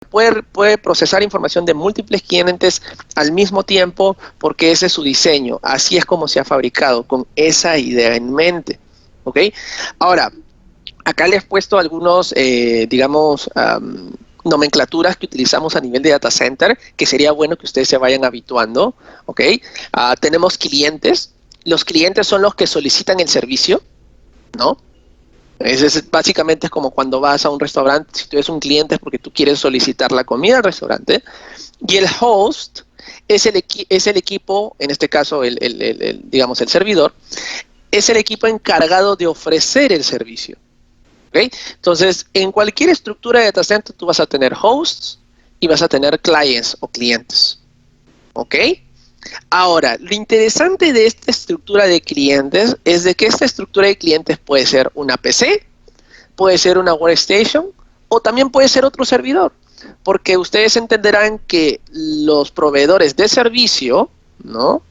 puede procesar información de múltiples clientes al mismo tiempo porque ese es su diseño. Así es como se ha fabricado, con esa idea en mente. ¿Ok? Ahora, acá les he puesto algunos, digamos, nomenclaturas que utilizamos a nivel de data center, que sería bueno que ustedes se vayan habituando. ¿Ok? Tenemos clientes. Los clientes son los que solicitan el servicio, ¿no? Básicamente es como cuando vas a un restaurante, si tú eres un cliente es porque tú quieres solicitar la comida al restaurante, y el host es el equipo, en este caso, digamos, el servidor, es el equipo encargado de ofrecer el servicio. ¿Okay? Entonces, en cualquier estructura de data center tú vas a tener hosts y vas a tener clients o clientes. ¿Ok? Ahora, lo interesante de esta estructura de clientes es de que esta estructura de clientes puede ser una PC, puede ser una workstation o también puede ser otro servidor, porque ustedes entenderán que los proveedores de servicio, ¿no?,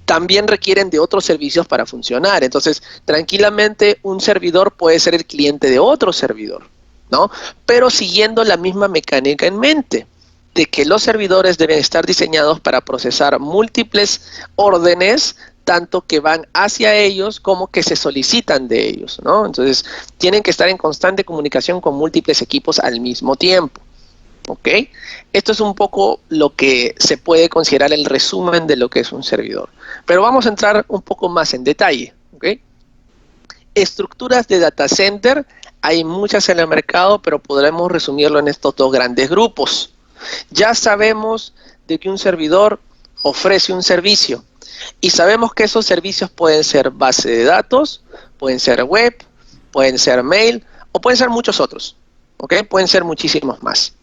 también requieren de otros servicios para funcionar. Entonces, tranquilamente un servidor puede ser el cliente de otro servidor, ¿no? Pero siguiendo la misma mecánica en mente, de que los servidores deben estar diseñados para procesar múltiples órdenes, tanto que van hacia ellos como que se solicitan de ellos, ¿no? Entonces, tienen que estar en constante comunicación con múltiples equipos al mismo tiempo. ¿Ok? Esto es un poco lo que se puede considerar el resumen de lo que es un servidor. Pero vamos a entrar un poco más en detalle. ¿Ok? Estructuras de data center, hay muchas en el mercado, pero podremos resumirlo en estos dos grandes grupos. Ya sabemos de que un servidor ofrece un servicio y sabemos que esos servicios pueden ser base de datos, pueden ser web, pueden ser mail o pueden ser muchos otros. ¿Ok? Pueden ser muchísimos más.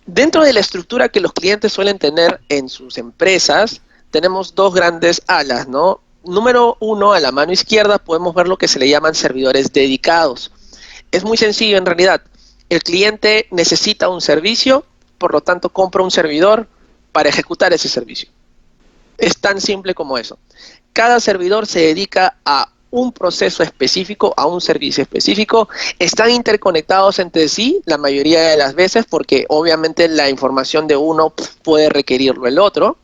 Dentro de la estructura que los clientes suelen tener en sus empresas, tenemos dos grandes alas, ¿no? Número uno, a la mano izquierda podemos ver lo que se le llaman servidores dedicados. Es muy sencillo en realidad. El cliente necesita un servicio, por lo tanto compra un servidor para ejecutar ese servicio. Es tan simple como eso. Cada servidor se dedica a un proceso específico, a un servicio específico. Están interconectados entre sí la mayoría de las veces porque obviamente la información de uno puede requerirlo el otro.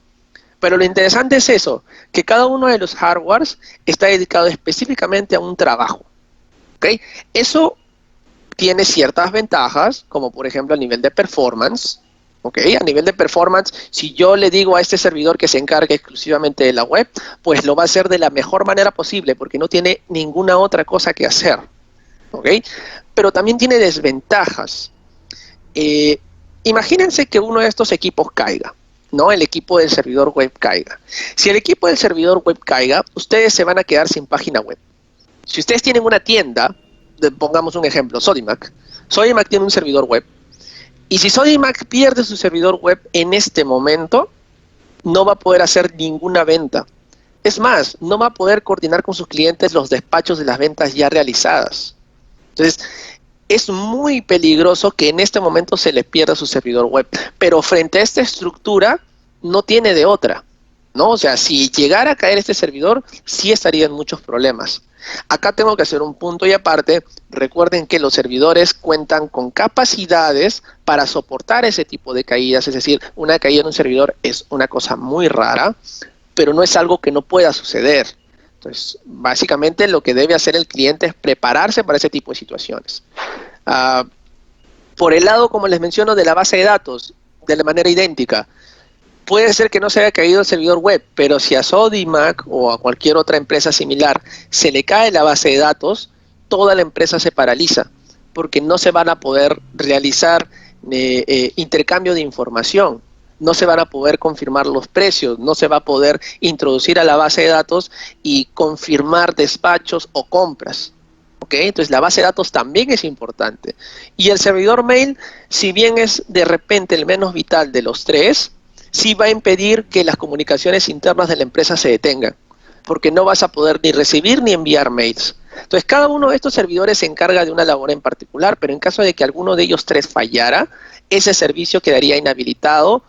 Pero lo interesante es eso, que cada uno de los hardwares está dedicado específicamente a un trabajo. ¿Okay? Eso tiene ciertas ventajas, como por ejemplo a nivel de performance. ¿Okay? A nivel de performance, si yo le digo a este servidor que se encargue exclusivamente de la web, pues lo va a hacer de la mejor manera posible, porque no tiene ninguna otra cosa que hacer. ¿Okay? Pero también tiene desventajas. Imagínense que uno de estos equipos caiga, ¿no? El equipo del servidor web caiga. Si el equipo del servidor web caiga, ustedes se van a quedar sin página web. Si ustedes tienen una tienda, pongamos un ejemplo, Sodimac. Sodimac tiene un servidor web. Y si Sodimac pierde su servidor web en este momento, no va a poder hacer ninguna venta. Es más, no va a poder coordinar con sus clientes los despachos de las ventas ya realizadas. Entonces, es muy peligroso que en este momento se le pierda su servidor web. Pero frente a esta estructura, no tiene de otra, ¿no? O sea, si llegara a caer este servidor, sí estaría en muchos problemas. Acá tengo que hacer un punto y aparte. Recuerden que los servidores cuentan con capacidades para soportar ese tipo de caídas. Es decir, una caída en un servidor es una cosa muy rara, pero no es algo que no pueda suceder. Entonces, básicamente lo que debe hacer el cliente es prepararse para ese tipo de situaciones. Por el lado, como les menciono, de la base de datos, de la manera idéntica. Puede ser que no se haya caído el servidor web, pero si a Sodimac o a cualquier otra empresa similar se le cae la base de datos, toda la empresa se paraliza, porque no se van a poder realizar intercambio de información, no se van a poder confirmar los precios, no se va a poder introducir a la base de datos y confirmar despachos o compras. ¿Okay? Entonces la base de datos también es importante. Y el servidor mail, si bien es de repente el menos vital de los tres, sí va a impedir que las comunicaciones internas de la empresa se detengan, porque no vas a poder ni recibir ni enviar mails. Entonces, cada uno de estos servidores se encarga de una labor en particular, pero en caso de que alguno de ellos tres fallara, ese servicio quedaría inhabilitado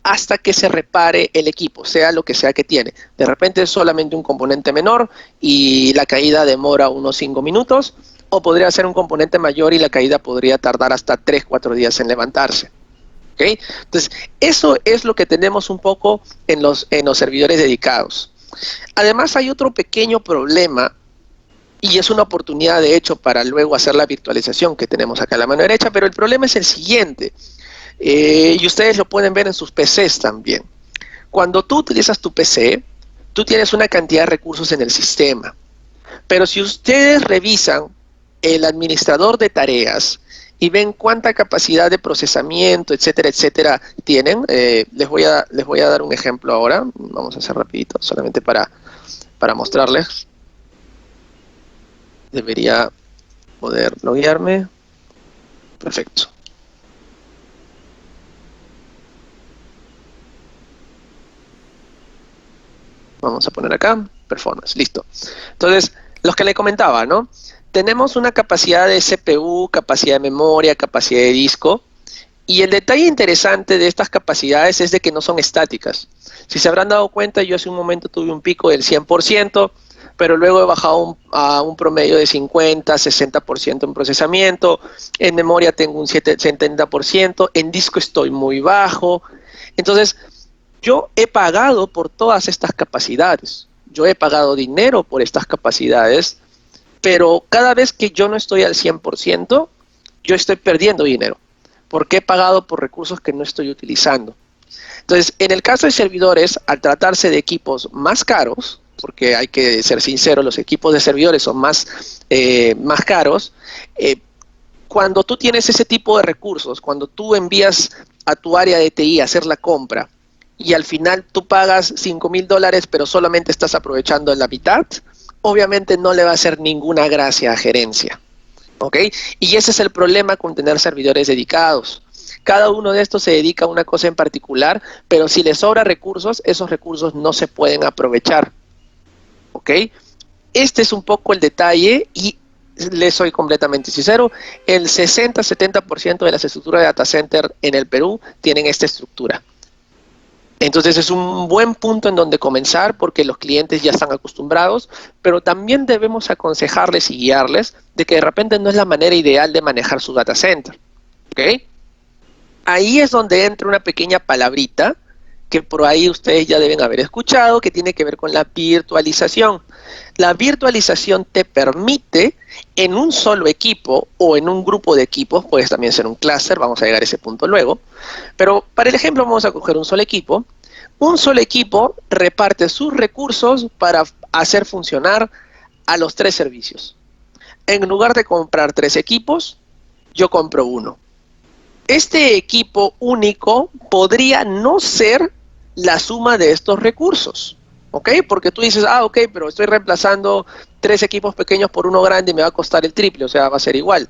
hasta que se repare el equipo, sea lo que sea que tiene. De repente es solamente un componente menor y la caída demora unos 5 minutos, o podría ser un componente mayor y la caída podría tardar hasta 3-4 días en levantarse. ¿Okay? Entonces, eso es lo que tenemos un poco en los servidores dedicados. Además, hay otro pequeño problema, y es una oportunidad, de hecho, para luego hacer la virtualización que tenemos acá a la mano derecha, pero el problema es el siguiente, y ustedes lo pueden ver en sus PCs también. Cuando tú utilizas tu PC, tú tienes una cantidad de recursos en el sistema, pero si ustedes revisan el administrador de tareas y ven cuánta capacidad de procesamiento, etcétera, etcétera, tienen, les voy a dar un ejemplo ahora. Vamos a hacer rapidito, solamente para mostrarles. Debería poder loguearme. Perfecto. Vamos a poner acá, performance, listo. Entonces, los que le comentaba, ¿no? Tenemos una capacidad de CPU, capacidad de memoria, capacidad de disco, y el detalle interesante de estas capacidades es de que no son estáticas. Si se habrán dado cuenta, yo hace un momento tuve un pico del 100%, pero luego he bajado a un promedio de 50, 60% en procesamiento, en memoria tengo un 70%, en disco estoy muy bajo. Entonces, yo he pagado por todas estas capacidades, yo he pagado dinero por estas capacidades, pero cada vez que yo no estoy al 100%, yo estoy perdiendo dinero, porque he pagado por recursos que no estoy utilizando. Entonces, en el caso de servidores, al tratarse de equipos más caros, porque hay que ser sincero, los equipos de servidores son más caros, cuando tú tienes ese tipo de recursos, cuando tú envías a tu área de TI a hacer la compra, y al final tú pagas $5,000, pero solamente estás aprovechando la mitad, obviamente no le va a hacer ninguna gracia a gerencia. ¿Ok? Y ese es el problema con tener servidores dedicados. Cada uno de estos se dedica a una cosa en particular, pero si les sobra recursos, esos recursos no se pueden aprovechar. ¿Ok? Este es un poco el detalle y les soy completamente sincero, el 60-70% de las estructuras de data center en el Perú tienen esta estructura. Entonces es un buen punto en donde comenzar porque los clientes ya están acostumbrados, pero también debemos aconsejarles y guiarles de que de repente no es la manera ideal de manejar su data center. ¿Ok? Ahí es donde entra una pequeña palabrita que por ahí ustedes ya deben haber escuchado, que tiene que ver con la virtualización. La virtualización te permite en un solo equipo o en un grupo de equipos, puedes también ser un clúster, vamos a llegar a ese punto luego, pero para el ejemplo vamos a coger un solo equipo. Un solo equipo reparte sus recursos para hacer funcionar a los 3 servicios. En lugar de comprar 3 equipos, yo compro uno. Este equipo único podría no ser la suma de estos recursos, ¿ok? Porque tú dices, ok, pero estoy reemplazando 3 equipos pequeños por uno grande y me va a costar el triple, o sea, va a ser igual.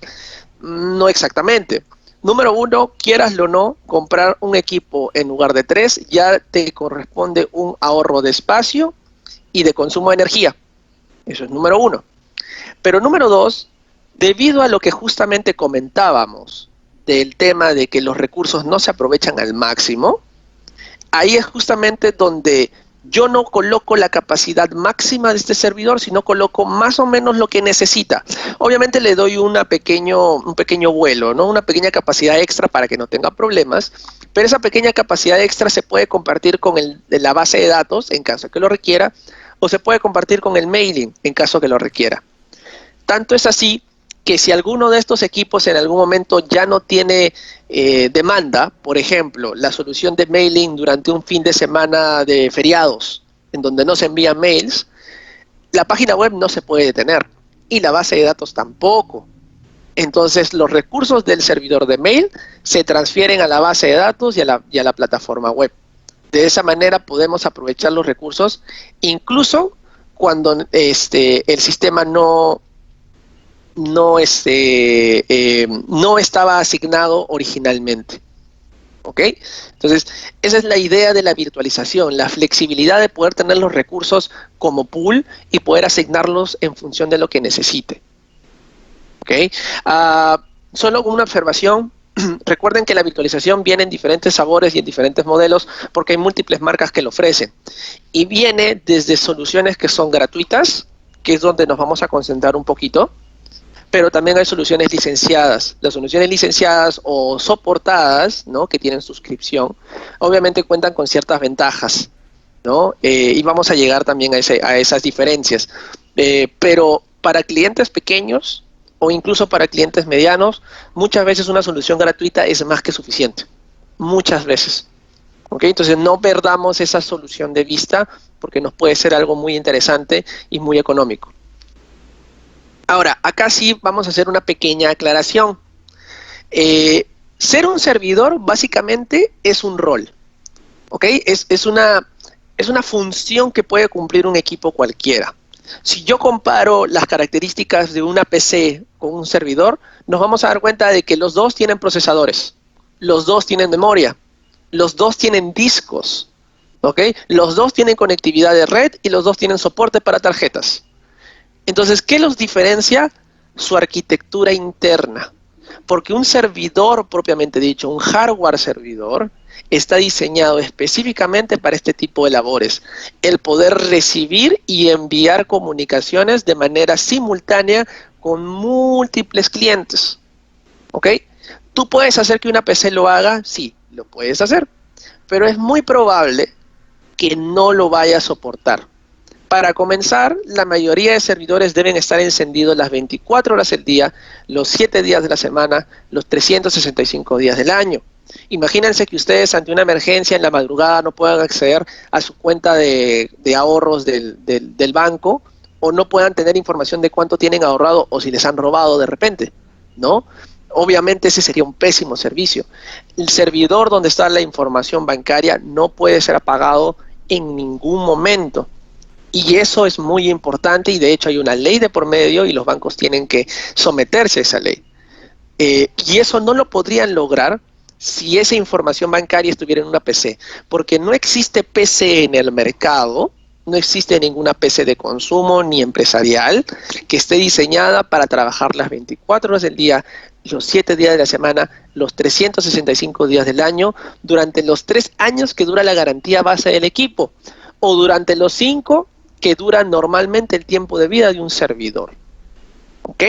No exactamente. Número 1, quieraslo o no, comprar un equipo en lugar de 3 ya te corresponde un ahorro de espacio y de consumo de energía. Eso es número 1. Pero número 2, debido a lo que justamente comentábamos, del tema de que los recursos no se aprovechan al máximo, ahí es justamente donde yo no coloco la capacidad máxima de este servidor, sino coloco más o menos lo que necesita. Obviamente le doy un pequeño vuelo, ¿no? Una pequeña capacidad extra para que no tenga problemas, pero esa pequeña capacidad extra se puede compartir con la base de datos en caso que lo requiera, o se puede compartir con el mailing en caso que lo requiera. Tanto es así que si alguno de estos equipos en algún momento ya no tiene demanda, por ejemplo, la solución de mailing durante un fin de semana de feriados, en donde no se envían mails, la página web no se puede detener y la base de datos tampoco. Entonces los recursos del servidor de mail se transfieren a la base de datos y a la plataforma web. De esa manera podemos aprovechar los recursos incluso cuando el sistema no estaba asignado originalmente. ¿Ok? Entonces, esa es la idea de la virtualización, la flexibilidad de poder tener los recursos como pool y poder asignarlos en función de lo que necesite. ¿Ok? Solo una observación. Recuerden que la virtualización viene en diferentes sabores y en diferentes modelos porque hay múltiples marcas que lo ofrecen. Y viene desde soluciones que son gratuitas, que es donde nos vamos a concentrar un poquito, pero también hay soluciones licenciadas. Las soluciones licenciadas o soportadas, ¿no?, que tienen suscripción, obviamente cuentan con ciertas ventajas, ¿no? Y vamos a llegar también a esas diferencias. Pero para clientes pequeños o incluso para clientes medianos, muchas veces una solución gratuita es más que suficiente. Muchas veces. ¿Ok? Entonces no perdamos esa solución de vista porque nos puede ser algo muy interesante y muy económico. Ahora, acá sí vamos a hacer una pequeña aclaración. Ser un servidor básicamente es un rol. ¿Ok? Es una función que puede cumplir un equipo cualquiera. Si yo comparo las características de una PC con un servidor, nos vamos a dar cuenta de que los dos tienen procesadores, los dos tienen memoria, los dos tienen discos, ¿ok? Los dos tienen conectividad de red y los dos tienen soporte para tarjetas. Entonces, ¿qué los diferencia? Su arquitectura interna. Porque un servidor propiamente dicho, un hardware servidor, está diseñado específicamente para este tipo de labores. El poder recibir y enviar comunicaciones de manera simultánea con múltiples clientes. ¿Ok? ¿Tú puedes hacer que una PC lo haga? Sí, lo puedes hacer. Pero es muy probable que no lo vaya a soportar. Para comenzar, la mayoría de servidores deben estar encendidos las 24 horas del día, los 7 días de la semana, los 365 días del año. Imagínense que ustedes ante una emergencia en la madrugada no puedan acceder a su cuenta de ahorros del banco o no puedan tener información de cuánto tienen ahorrado o si les han robado de repente, ¿no? Obviamente ese sería un pésimo servicio. El servidor donde está la información bancaria no puede ser apagado en ningún momento. Y eso es muy importante y de hecho hay una ley de por medio y los bancos tienen que someterse a esa ley. Y eso no lo podrían lograr si esa información bancaria estuviera en una PC, porque no existe PC en el mercado, no existe ninguna PC de consumo ni empresarial que esté diseñada para trabajar las 24 horas del día, los 7 días de la semana, los 365 días del año, durante los 3 años que dura la garantía base del equipo, o durante los 5 que dura normalmente el tiempo de vida de un servidor. ¿Ok?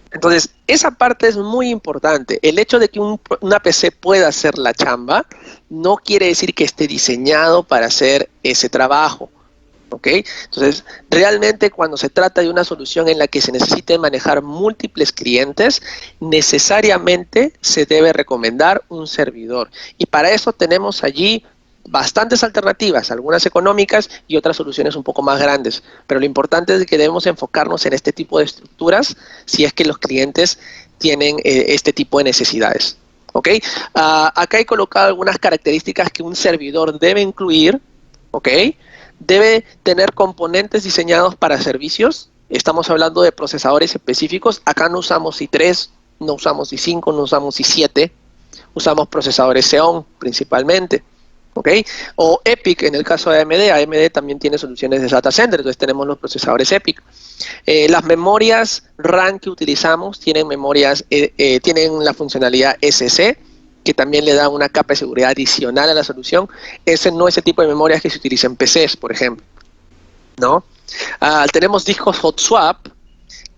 Entonces, esa parte es muy importante. El hecho de que una PC pueda hacer la chamba no quiere decir que esté diseñado para hacer ese trabajo. ¿Ok? Entonces, realmente cuando se trata de una solución en la que se necesite manejar múltiples clientes, necesariamente se debe recomendar un servidor. Y para eso tenemos allí bastantes alternativas, algunas económicas y otras soluciones un poco más grandes. Pero lo importante es que debemos enfocarnos en este tipo de estructuras si es que los clientes tienen este tipo de necesidades. ¿Ok? Acá he colocado algunas características que un servidor debe incluir. ¿Ok? Debe tener componentes diseñados para servicios. Estamos hablando de procesadores específicos. Acá no usamos i3, no usamos i5, no usamos i7. Usamos procesadores Xeon principalmente. ¿Ok? O EPYC en el caso de AMD. AMD también tiene soluciones de data center, entonces tenemos los procesadores EPYC. Las memorias RAM que utilizamos tienen tienen la funcionalidad SC, que también le da una capa de seguridad adicional a la solución. Ese no es el tipo de memorias que se utiliza en PCs, por ejemplo, ¿no? Tenemos discos hot swap.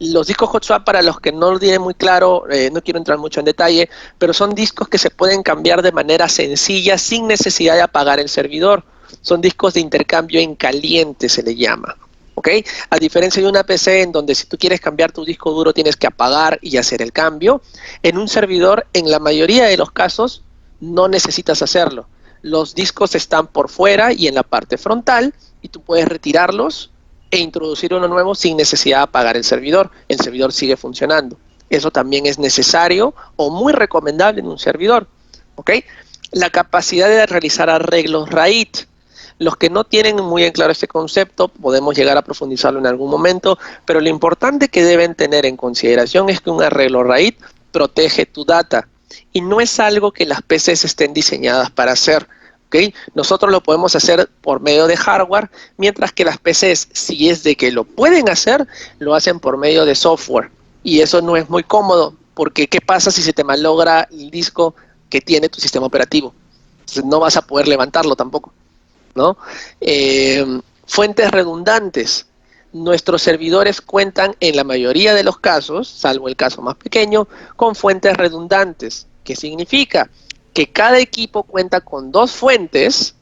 Los discos hot swap, para los que no lo tienen muy claro, no quiero entrar mucho en detalle, pero son discos que se pueden cambiar de manera sencilla sin necesidad de apagar el servidor. Son discos de intercambio en caliente, se le llama. ¿Ok? A diferencia de una PC en donde si tú quieres cambiar tu disco duro tienes que apagar y hacer el cambio, en un servidor, en la mayoría de los casos, no necesitas hacerlo. Los discos están por fuera y en la parte frontal y tú puedes retirarlos e introducir uno nuevo sin necesidad de apagar el servidor. El servidor sigue funcionando. Eso también es necesario o muy recomendable en un servidor. ¿Ok? La capacidad de realizar arreglos RAID. Los que no tienen muy en claro este concepto, podemos llegar a profundizarlo en algún momento, pero lo importante que deben tener en consideración es que un arreglo RAID protege tu data y no es algo que las PCs estén diseñadas para hacer. ¿Okay? Nosotros lo podemos hacer por medio de hardware, mientras que las PCs, si es de que lo pueden hacer, lo hacen por medio de software. Y eso no es muy cómodo, porque ¿qué pasa si se te malogra el disco que tiene tu sistema operativo? Entonces no vas a poder levantarlo tampoco, ¿no? Fuentes redundantes. nuestros servidores cuentan en la mayoría de los casos, salvo el caso más pequeño, con fuentes redundantes. ¿Qué significa? Que cada equipo cuenta con dos fuentes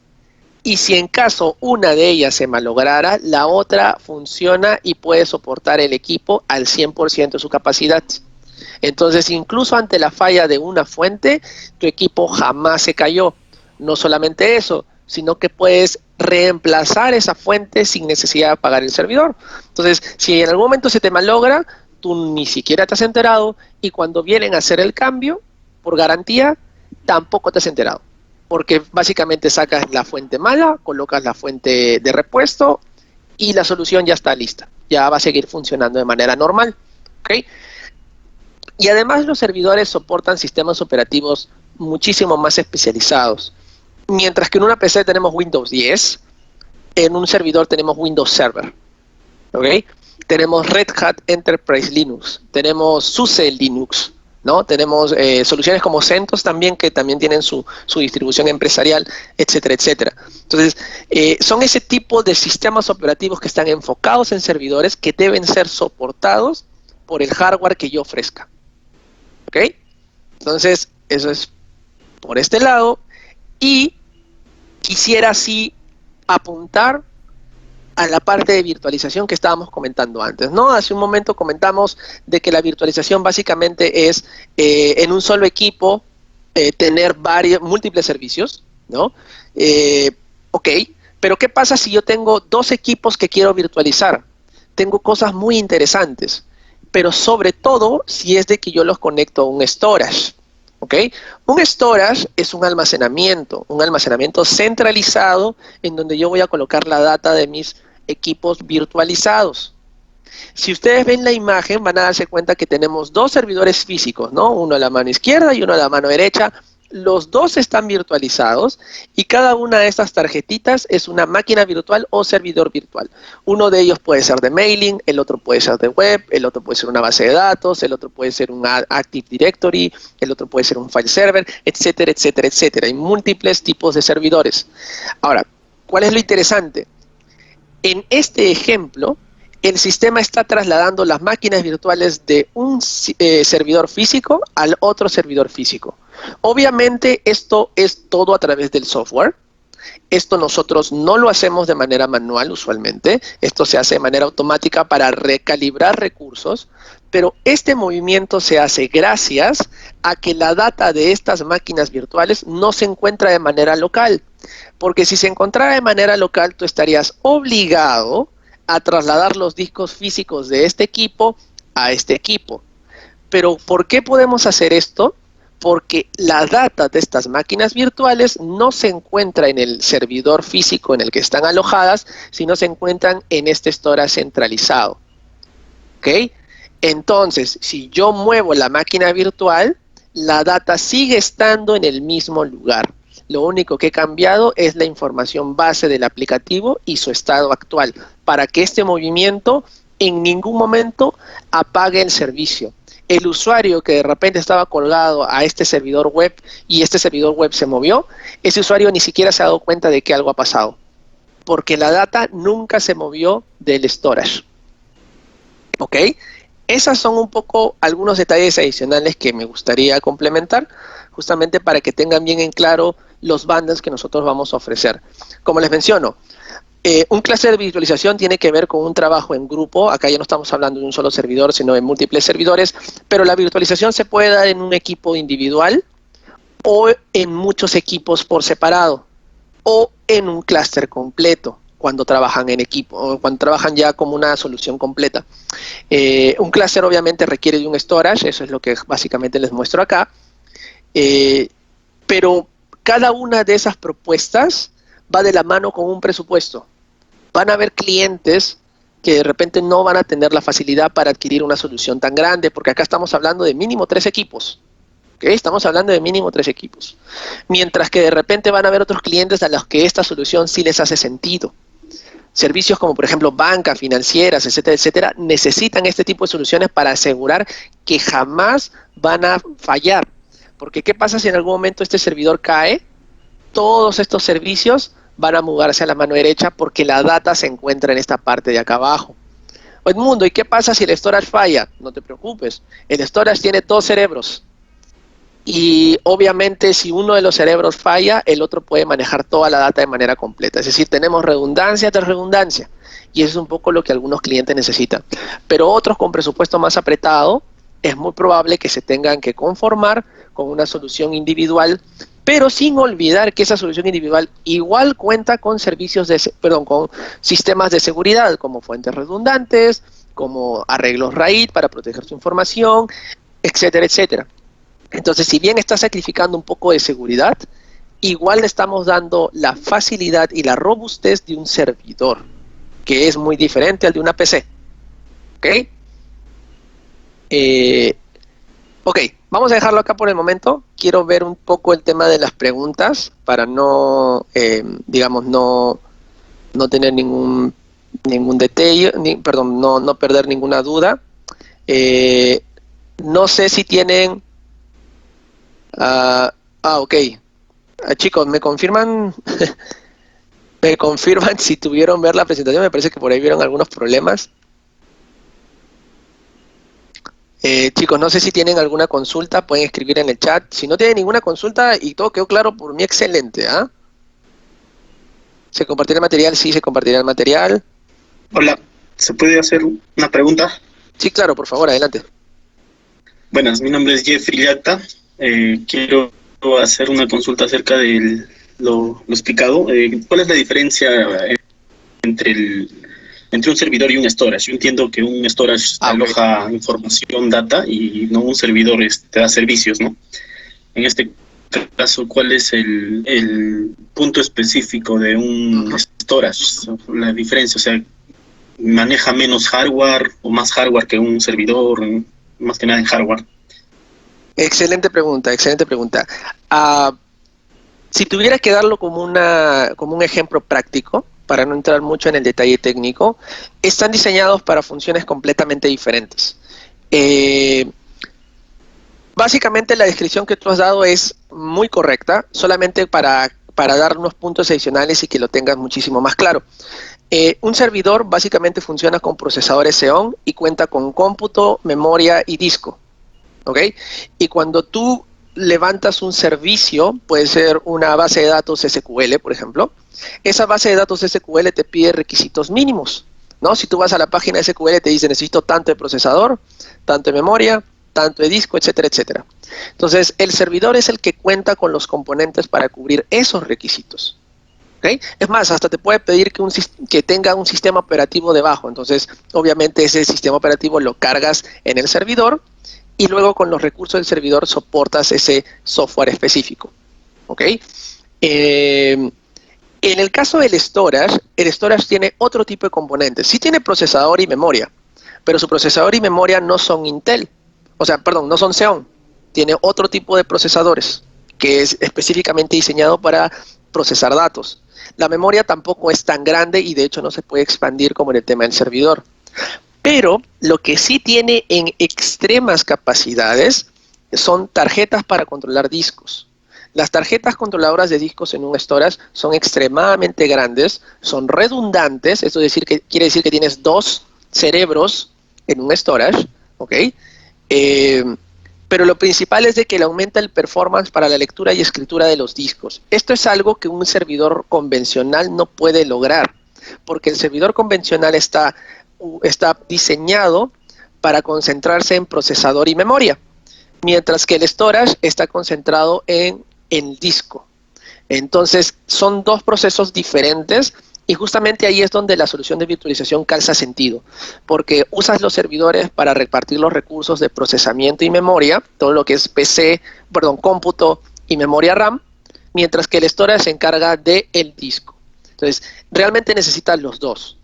y si en caso una de ellas se malograra, la otra funciona y puede soportar el equipo al 100% de su capacidad. Entonces, incluso ante la falla de una fuente, tu equipo jamás se cayó. No solamente eso, sino que puedes reemplazar esa fuente sin necesidad de apagar el servidor. Entonces, si en algún momento se te malogra, tú ni siquiera te has enterado y cuando vienen a hacer el cambio, por garantía, tampoco te has enterado. Porque básicamente sacas la fuente mala, colocas la fuente de repuesto y la solución ya está lista. Ya va a seguir funcionando de manera normal. ¿Ok? Y además los servidores soportan sistemas operativos muchísimo más especializados. Mientras que en una PC tenemos Windows 10, en un servidor tenemos Windows Server. ¿Ok? Tenemos Red Hat Enterprise Linux, tenemos SUSE Linux, ¿no? Tenemos soluciones como CentOS también, que también tienen su distribución empresarial, etcétera, etcétera. Entonces, son ese tipo de sistemas operativos que están enfocados en servidores que deben ser soportados por el hardware que yo ofrezca. ¿Ok? Entonces, eso es por este lado. Y quisiera así apuntar a la parte de virtualización que estábamos comentando antes, ¿no? Hace un momento comentamos de que la virtualización básicamente es en un solo equipo tener múltiples servicios, ¿no? Ok, pero ¿qué pasa si yo tengo dos equipos que quiero virtualizar? Tengo cosas muy interesantes, pero sobre todo si es de que yo los conecto a un storage. ¿Ok? Un storage es un almacenamiento centralizado en donde yo voy a colocar la data de mis equipos virtualizados. Si ustedes ven la imagen, van a darse cuenta que tenemos dos servidores físicos, ¿no? Uno a la mano izquierda y uno a la mano derecha. Los dos están virtualizados y cada una de estas tarjetitas es una máquina virtual o servidor virtual. Uno de ellos puede ser de mailing, el otro puede ser de web, el otro puede ser una base de datos, el otro puede ser un Active Directory, el otro puede ser un file server, etcétera, etcétera, etcétera. Hay múltiples tipos de servidores. Ahora, ¿cuál es lo interesante? En este ejemplo, el sistema está trasladando las máquinas virtuales de un servidor físico al otro servidor físico. Obviamente esto es todo a través del software. Esto nosotros no lo hacemos de manera manual usualmente. Esto se hace de manera automática para recalibrar recursos. Pero este movimiento se hace gracias a que la data de estas máquinas virtuales no se encuentra de manera local. Porque si se encontrara de manera local, tú estarías obligado a trasladar los discos físicos de este equipo a este equipo. Pero ¿por qué podemos hacer esto? Porque la data de estas máquinas virtuales no se encuentra en el servidor físico en el que están alojadas, sino se encuentran en este storage centralizado. ¿Ok? Entonces, si yo muevo la máquina virtual, la data sigue estando en el mismo lugar. Lo único que he cambiado es la información base del aplicativo y su estado actual, para que este movimiento en ningún momento apague el servicio. El usuario que de repente estaba colgado a este servidor web y este servidor web se movió, ese usuario ni siquiera se ha dado cuenta de que algo ha pasado, porque la data nunca se movió del storage. ¿Ok? Esas son un poco algunos detalles adicionales que me gustaría complementar, justamente para que tengan bien en claro los bundles que nosotros vamos a ofrecer. Como les menciono, un clúster de virtualización tiene que ver con un trabajo en grupo. Acá ya no estamos hablando de un solo servidor, sino de múltiples servidores, pero la virtualización se puede dar en un equipo individual o en muchos equipos por separado o en un clúster completo cuando trabajan en equipo o cuando trabajan ya como una solución completa. Un clúster obviamente requiere de un storage, eso es lo que básicamente les muestro acá, pero cada una de esas propuestas va de la mano con un presupuesto. Van a haber clientes que de repente no van a tener la facilidad para adquirir una solución tan grande, porque acá estamos hablando de mínimo 3 equipos. ¿Okay? Estamos hablando de mínimo 3 equipos. Mientras que de repente van a haber otros clientes a los que esta solución sí les hace sentido. Servicios como por ejemplo bancas, financieras, etcétera, etcétera, necesitan este tipo de soluciones para asegurar que jamás van a fallar. Porque ¿qué pasa si en algún momento este servidor cae? Todos estos servicios van a mudarse a la mano derecha porque la data se encuentra en esta parte de acá abajo. Edmundo, ¿y qué pasa si el storage falla? No te preocupes, el storage tiene dos cerebros. Y obviamente si uno de los cerebros falla, el otro puede manejar toda la data de manera completa. Es decir, tenemos redundancia tras redundancia. Y eso es un poco lo que algunos clientes necesitan. Pero otros con presupuesto más apretado, es muy probable que se tengan que conformar con una solución individual, pero sin olvidar que esa solución individual igual cuenta con con sistemas de seguridad, como fuentes redundantes, como arreglos RAID para proteger su información, etcétera, etcétera. Entonces, si bien está sacrificando un poco de seguridad, igual le estamos dando la facilidad y la robustez de un servidor, que es muy diferente al de una PC. ¿Ok? Ok, vamos a dejarlo acá por el momento. Quiero ver un poco el tema de las preguntas para no, digamos, no tener ningún detalle, perdón, no perder ninguna duda. No sé si tienen... ok. Chicos, ¿me confirman? ¿Me confirman si tuvieron ver la presentación? Me parece que por ahí vieron algunos problemas. Chicos, no sé si tienen alguna consulta, pueden escribir en el chat. Si no tienen ninguna consulta y todo quedó claro, por mí excelente. ¿Se compartirá el material? Sí, se compartirá el material. Hola, ¿se puede hacer una pregunta? Sí, claro, por favor, adelante. Buenas, mi nombre es Jeffrey Yacta. Quiero hacer una consulta acerca de lo explicado. ¿Cuál es la diferencia entre un servidor y un storage? Yo entiendo que un storage aloja información, data, y no un servidor te da servicios, ¿no? En este caso, ¿cuál es el punto específico de un storage? La diferencia, o sea, ¿maneja menos hardware o más hardware que un servidor? Más que nada en hardware. Excelente pregunta, excelente pregunta. Si tuviera que darlo como un ejemplo práctico, para no entrar mucho en el detalle técnico, están diseñados para funciones completamente diferentes. Básicamente la descripción que tú has dado es muy correcta, solamente para dar unos puntos adicionales y que lo tengas muchísimo más claro. Un servidor básicamente funciona con procesadores Xeon y cuenta con cómputo, memoria y disco. ¿Ok? Y cuando tú levantas un servicio, puede ser una base de datos SQL, por ejemplo, esa base de datos SQL te pide requisitos mínimos, ¿no? Si tú vas a la página de SQL te dice necesito tanto de procesador, tanto de memoria, tanto de disco, etcétera, etcétera. Entonces, el servidor es el que cuenta con los componentes para cubrir esos requisitos. ¿Okay? Es más, hasta te puede pedir que tenga un sistema operativo debajo. Entonces, obviamente ese sistema operativo lo cargas en el servidor y luego con los recursos del servidor soportas ese software específico. ¿Ok? En el caso del storage, el storage tiene otro tipo de componentes. Sí tiene procesador y memoria, pero su procesador y memoria no son Intel. O sea, perdón, no son Xeon. Tiene otro tipo de procesadores que es específicamente diseñado para procesar datos. La memoria tampoco es tan grande y de hecho no se puede expandir como en el tema del servidor. Pero lo que sí tiene en extremas capacidades son tarjetas para controlar discos. Las tarjetas controladoras de discos en un storage son extremadamente grandes, son redundantes, eso quiere decir que tienes dos cerebros en un storage, ¿ok? Pero lo principal es de que le aumenta el performance para la lectura y escritura de los discos. Esto es algo que un servidor convencional no puede lograr, porque el servidor convencional está diseñado para concentrarse en procesador y memoria, mientras que el storage está concentrado en el disco. Entonces, son dos procesos diferentes y justamente ahí es donde la solución de virtualización calza sentido, porque usas los servidores para repartir los recursos de procesamiento y memoria, todo lo que es cómputo y memoria RAM, mientras que el storage se encarga del disco. Entonces, realmente necesitas los dos.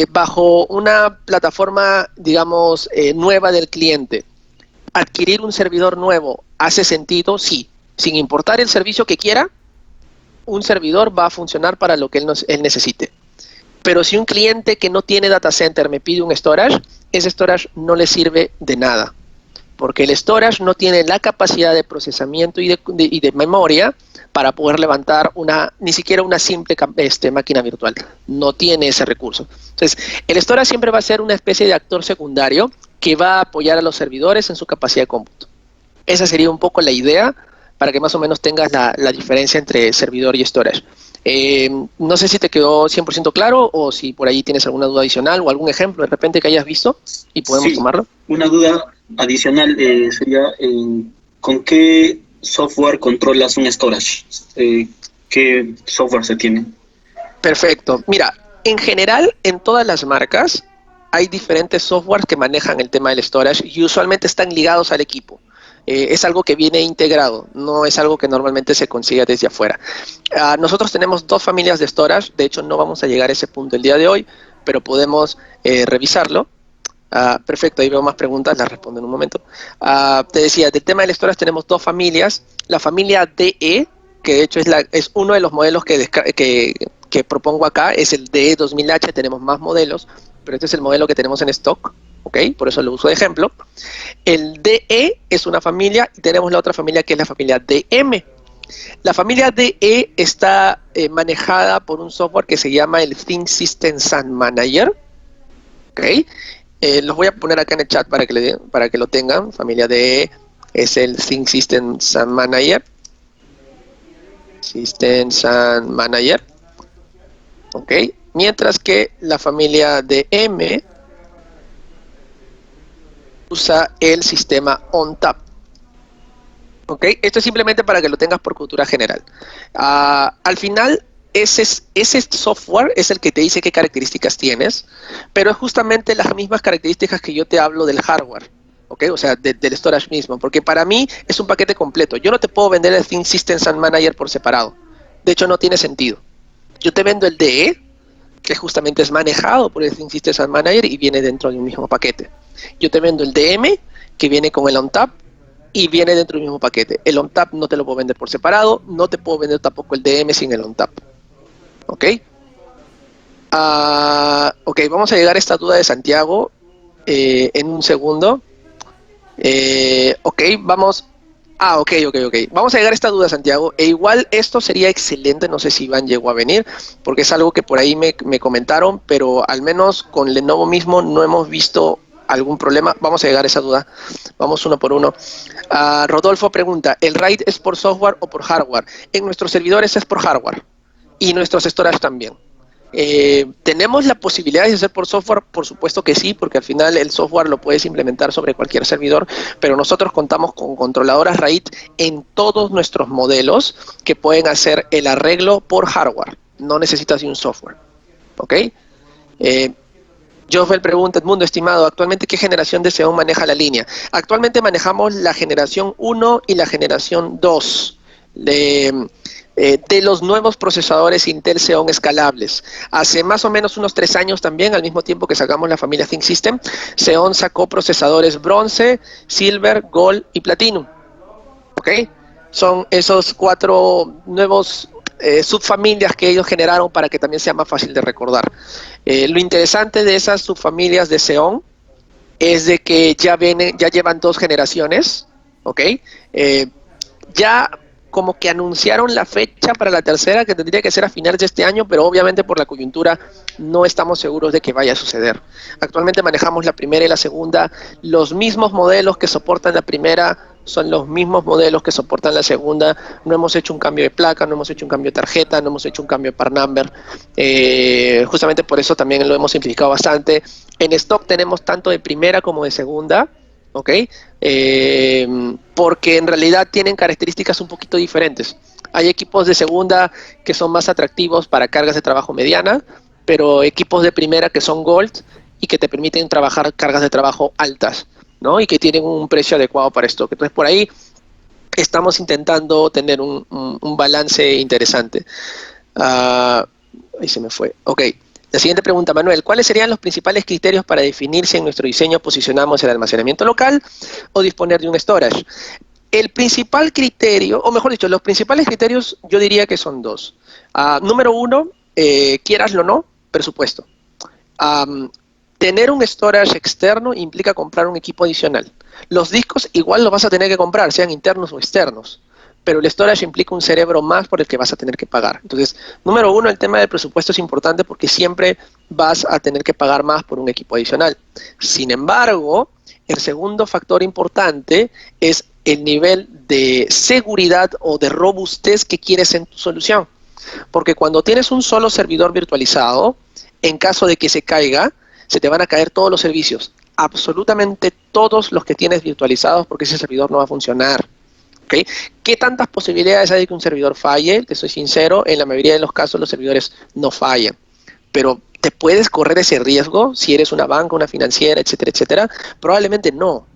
Bajo una plataforma, digamos, nueva del cliente, adquirir un servidor nuevo hace sentido, sí. Sin importar el servicio que quiera, un servidor va a funcionar para lo que él necesite. Pero si un cliente que no tiene data center me pide un storage, ese storage no le sirve de nada, porque el storage no tiene la capacidad de procesamiento y de memoria para poder levantar ni siquiera una simple máquina virtual. No tiene ese recurso. Entonces, el storage siempre va a ser una especie de actor secundario que va a apoyar a los servidores en su capacidad de cómputo. Esa sería un poco la idea para que más o menos tengas la diferencia entre servidor y storage. No sé si te quedó 100% claro o si por ahí tienes alguna duda adicional o algún ejemplo de repente que hayas visto y podemos tomarlo. Una duda adicional sería ¿con qué software controlas un storage? ¿Qué software se tiene? Perfecto. Mira, en general en todas las marcas hay diferentes softwares que manejan el tema del storage y usualmente están ligados al equipo. Es algo que viene integrado, no es algo que normalmente se consiga desde afuera. Nosotros tenemos 2 familias de storage, de hecho no vamos a llegar a ese punto el día de hoy, pero podemos revisarlo. Perfecto, ahí veo más preguntas, las respondo en un momento. Te decía, del tema del storage tenemos 2 familias, la familia DE, que de hecho es uno de los modelos que propongo acá, es el DE 2000H, tenemos más modelos, pero este es el modelo que tenemos en stock. ¿Ok? Por eso lo uso de ejemplo. El DE es una familia y tenemos la otra familia que es la familia DM. La familia DE está manejada por un software que se llama el ThinkSystem SAN Manager. ¿Ok? Los voy a poner acá en el chat para que lo tengan. Familia DE es el ThinkSystem SAN Manager. System SAN Manager. ¿Ok? Mientras que la familia DM usa el sistema ONTAP. ¿Ok? Esto es simplemente para que lo tengas por cultura general. Al final, ese software es el que te dice qué características tienes, pero es justamente las mismas características que yo te hablo del hardware. ¿Ok? O sea, del storage mismo, porque para mí es un paquete completo. Yo no te puedo vender el ThinkSystem SAN Manager por separado. De hecho, no tiene sentido. Yo te vendo el DE, que justamente es manejado por el ThinkSystem SAN Manager y viene dentro de un mismo paquete. Yo te vendo el DM, que viene con el ONTAP, y viene dentro del mismo paquete. El ONTAP no te lo puedo vender por separado, no te puedo vender tampoco el DM sin el ONTAP. ¿Ok? Ok, vamos a llegar a esta duda de Santiago en un segundo. Ok, vamos... ok. Vamos a llegar a esta duda, Santiago. E igual esto sería excelente, no sé si Iván llegó a venir, porque es algo que por ahí me comentaron, pero al menos con Lenovo mismo no hemos visto algún problema. Vamos a llegar a esa duda. Vamos uno por uno. Rodolfo pregunta, ¿el RAID es por software o por hardware? En nuestros servidores es por hardware y nuestros storage también. ¿Tenemos la posibilidad de hacer por software? Por supuesto que sí, porque al final el software lo puedes implementar sobre cualquier servidor, pero nosotros contamos con controladoras RAID en todos nuestros modelos que pueden hacer el arreglo por hardware. No necesitas de un software. ¿Ok? Joffel pregunta, Edmundo, estimado, ¿actualmente qué generación de Xeon maneja la línea? Actualmente manejamos la generación 1 y la generación 2 de los nuevos procesadores Intel Xeon escalables. Hace más o menos unos 3 años también, al mismo tiempo que sacamos la familia ThinkSystem, Xeon sacó procesadores bronce, silver, gold y platinum. ¿Ok? Son esos 4 nuevos subfamilias que ellos generaron para que también sea más fácil de recordar. Lo interesante de esas subfamilias de Xeon es de que ya llevan 2 generaciones, ¿ok? Ya como que anunciaron la fecha para la tercera, que tendría que ser a finales de este año, pero obviamente por la coyuntura no estamos seguros de que vaya a suceder. Actualmente manejamos la primera y la segunda, los mismos modelos que soportan la primera son los mismos modelos que soportan la segunda, no hemos hecho un cambio de placa, no hemos hecho un cambio de tarjeta, no hemos hecho un cambio de part number, justamente por eso también lo hemos simplificado bastante. En stock tenemos tanto de primera como de segunda, ¿ok? Porque en realidad tienen características un poquito diferentes. Hay equipos de segunda que son más atractivos para cargas de trabajo mediana, pero equipos de primera que son Gold y que te permiten trabajar cargas de trabajo altas, ¿no? Y que tienen un precio adecuado para esto. Entonces por ahí estamos intentando tener un balance interesante. Ahí se me fue. Ok. La siguiente pregunta, Manuel, ¿cuáles serían los principales criterios para definir si en nuestro diseño posicionamos el almacenamiento local o disponer de un storage? El principal criterio, o mejor dicho, los principales criterios yo diría que son 2. Número 1, quieraslo o no, presupuesto. Tener un storage externo implica comprar un equipo adicional. Los discos igual los vas a tener que comprar, sean internos o externos. pero el storage implica un cerebro más por el que vas a tener que pagar. Entonces, número uno, el tema del presupuesto es importante porque siempre vas a tener que pagar más por un equipo adicional. Sin embargo, el segundo factor importante es el nivel de seguridad o de robustez que quieres en tu solución. Porque cuando tienes un solo servidor virtualizado, en caso de que se caiga, se te van a caer todos los servicios, absolutamente todos los que tienes virtualizados, porque ese servidor no va a funcionar. ¿Okay? ¿Qué tantas posibilidades hay de que un servidor falle? Te soy sincero, en la mayoría de los casos los servidores no fallan. Pero ¿te puedes correr ese riesgo si eres una banca, una financiera, etcétera, etcétera? Probablemente no.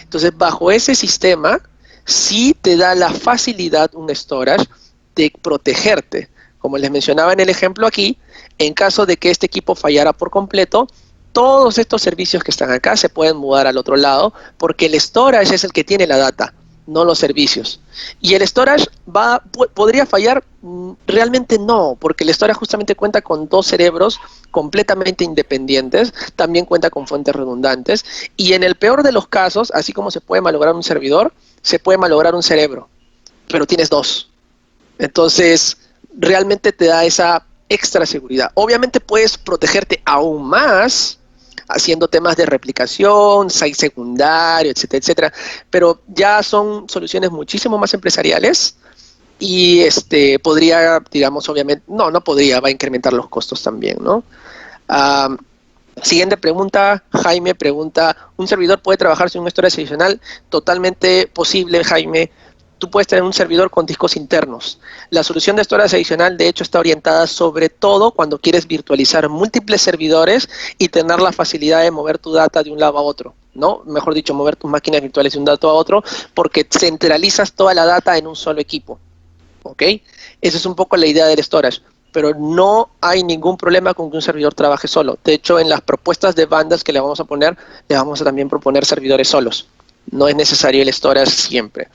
Entonces, bajo ese sistema, sí te da la facilidad un storage de protegerte. Como les mencionaba en el ejemplo aquí, en caso de que este equipo fallara por completo, todos estos servicios que están acá se pueden mudar al otro lado porque el storage es el que tiene la data, no los servicios. Y el storage podría fallar, realmente no, porque el storage justamente cuenta con dos cerebros completamente independientes, también cuenta con fuentes redundantes, y en el peor de los casos, así como se puede malograr un servidor, se puede malograr un cerebro, pero tienes dos. Entonces, realmente te da esa extra seguridad. Obviamente puedes protegerte aún más haciendo temas de replicación, site secundario, etcétera, etcétera, pero ya son soluciones muchísimo más empresariales y podría, digamos, obviamente, no podría, va a incrementar los costos también, ¿no? Siguiente pregunta, Jaime pregunta, ¿un servidor puede trabajar sin un storage adicional? Totalmente posible, Jaime. Tú puedes tener un servidor con discos internos. La solución de storage adicional, de hecho, está orientada sobre todo cuando quieres virtualizar múltiples servidores y tener la facilidad de mover tu data de un lado a otro, ¿no? Mejor dicho, mover tus máquinas virtuales de un dato a otro, porque centralizas toda la data en un solo equipo, ¿ok? Esa es un poco la idea del storage, pero no hay ningún problema con que un servidor trabaje solo. De hecho, en las propuestas de bandas que le vamos a poner, le vamos a también proponer servidores solos. No es necesario el storage siempre.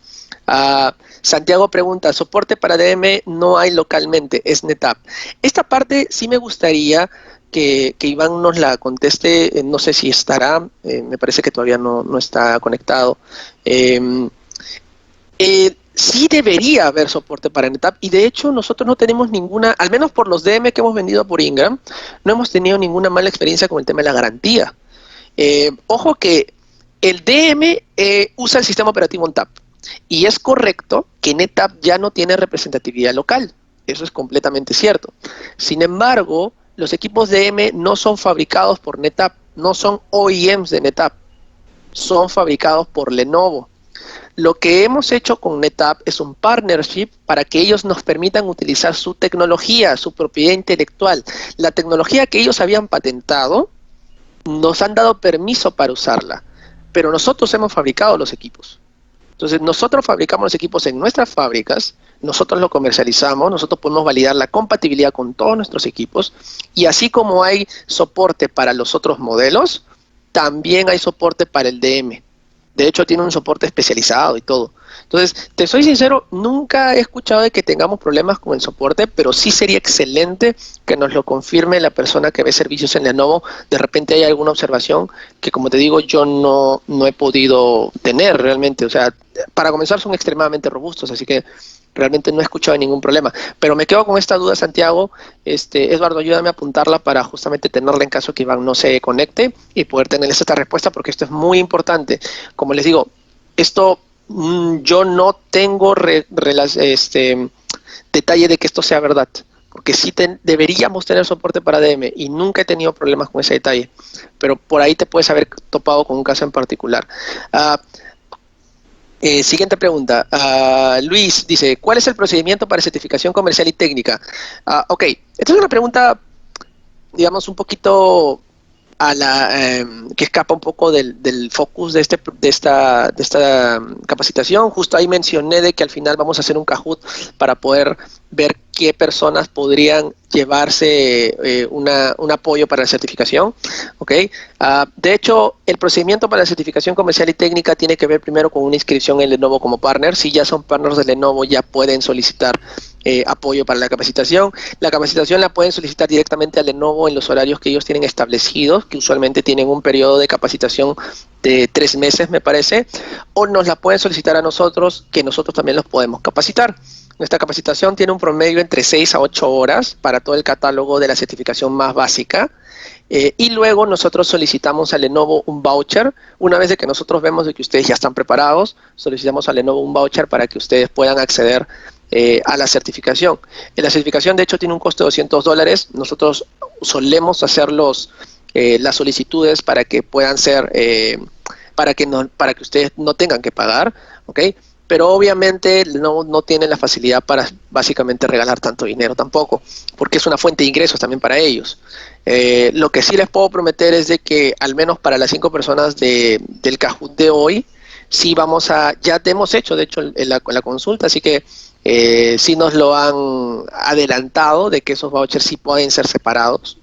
Santiago pregunta, soporte para DM no hay localmente, es NetApp. Esta parte sí me gustaría que Iván nos la conteste, no sé si estará, me parece que todavía no está conectado. Sí debería haber soporte para NetApp y de hecho nosotros no tenemos ninguna, al menos por los DM que hemos vendido por Ingram, no hemos tenido ninguna mala experiencia con el tema de la garantía. Ojo que el DM usa el sistema operativo ONTAP. Y es correcto que NetApp ya no tiene representatividad local. Eso es completamente cierto. Sin embargo, los equipos DM no son fabricados por NetApp, no son OEMs de NetApp, son fabricados por Lenovo. Lo que hemos hecho con NetApp es un partnership para que ellos nos permitan utilizar su tecnología, su propiedad intelectual. La tecnología que ellos habían patentado, nos han dado permiso para usarla, pero nosotros hemos fabricado los equipos. Entonces, nosotros fabricamos los equipos en nuestras fábricas, nosotros lo comercializamos, nosotros podemos validar la compatibilidad con todos nuestros equipos, y así como hay soporte para los otros modelos, también hay soporte para el DM. De hecho, tiene un soporte especializado y todo. Entonces, te soy sincero, nunca he escuchado de que tengamos problemas con el soporte, pero sí sería excelente que nos lo confirme la persona que ve servicios en Lenovo. De repente hay alguna observación que, como te digo, yo no he podido tener realmente. O sea, para comenzar son extremadamente robustos, así que realmente no he escuchado de ningún problema. Pero me quedo con esta duda, Santiago. Eduardo, ayúdame a apuntarla para justamente tenerla en caso que Iván no se conecte y poder tener esta respuesta, porque esto es muy importante. Como les digo, esto yo no tengo detalle de que esto sea verdad, porque sí deberíamos tener soporte para DM y nunca he tenido problemas con ese detalle, pero por ahí te puedes haber topado con un caso en particular. Siguiente pregunta. Luis dice, ¿cuál es el procedimiento para certificación comercial y técnica? Ok, esta es una pregunta, digamos, un poquito que escapa un poco del focus de esta capacitación. Justo ahí mencioné de que al final vamos a hacer un Kahoot para poder ver qué personas podrían llevarse un apoyo para la certificación. ¿Okay? De hecho, el procedimiento para la certificación comercial y técnica tiene que ver primero con una inscripción en Lenovo como partner. Si ya son partners de Lenovo, ya pueden solicitar apoyo para la capacitación. La capacitación la pueden solicitar directamente a Lenovo en los horarios que ellos tienen establecidos, que usualmente tienen un periodo de capacitación de 3 meses, me parece, o nos la pueden solicitar a nosotros, que nosotros también los podemos capacitar. Nuestra capacitación tiene un promedio entre 6 a 8 horas para todo el catálogo de la certificación más básica. Y luego nosotros solicitamos a Lenovo un voucher. Una vez de que nosotros vemos de que ustedes ya están preparados, solicitamos a Lenovo un voucher para que ustedes puedan acceder a la certificación. La certificación de hecho tiene un costo de $200. Nosotros solemos hacer las solicitudes para que puedan ser, para que ustedes no tengan que pagar, ¿ok? Pero obviamente no tienen la facilidad para básicamente regalar tanto dinero tampoco, porque es una fuente de ingresos también para ellos. Lo que sí les puedo prometer es de que al menos para las 5 personas del Kahoot de hoy, sí ya te hemos hecho de hecho la consulta, así que sí nos lo han adelantado de que esos vouchers sí pueden ser separados,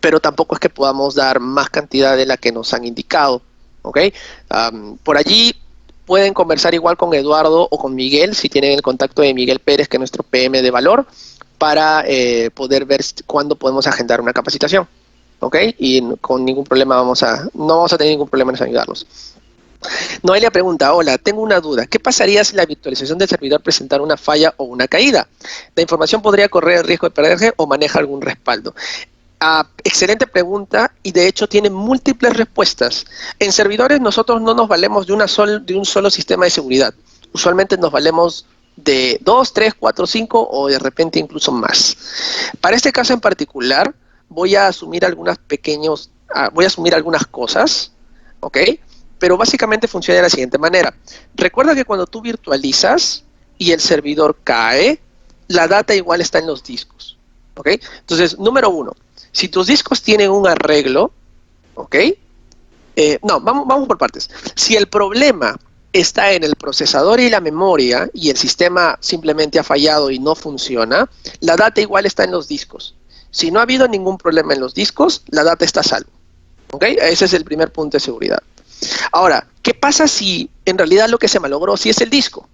pero tampoco es que podamos dar más cantidad de la que nos han indicado, ¿ok? Por allí pueden conversar igual con Eduardo o con Miguel, si tienen el contacto de Miguel Pérez, que es nuestro PM de valor, para poder ver cuándo podemos agendar una capacitación, ¿ok? Y con ningún problema no vamos a tener ningún problema en ayudarlos. Noelia pregunta, hola, tengo una duda. ¿Qué pasaría si la virtualización del servidor presentara una falla o una caída? ¿La información podría correr el riesgo de perderse o maneja algún respaldo? Excelente pregunta y de hecho tiene múltiples respuestas. En servidores nosotros no nos valemos de un solo sistema de seguridad. Usualmente nos valemos de 2, 3, 4, 5 o de repente incluso más. Para este caso en particular voy a asumir algunas cosas, ¿ok? Pero básicamente funciona de la siguiente manera. Recuerda que cuando tú virtualizas y el servidor cae, la data igual está en los discos, ¿ok? Entonces, número 1. Si tus discos tienen un arreglo, ¿ok? No, vamos por partes. Si el problema está en el procesador y la memoria y el sistema simplemente ha fallado y no funciona, la data igual está en los discos. Si no ha habido ningún problema en los discos, la data está a salvo, ¿ok? Ese es el primer punto de seguridad. Ahora, ¿qué pasa si en realidad lo que se malogró sí es el disco?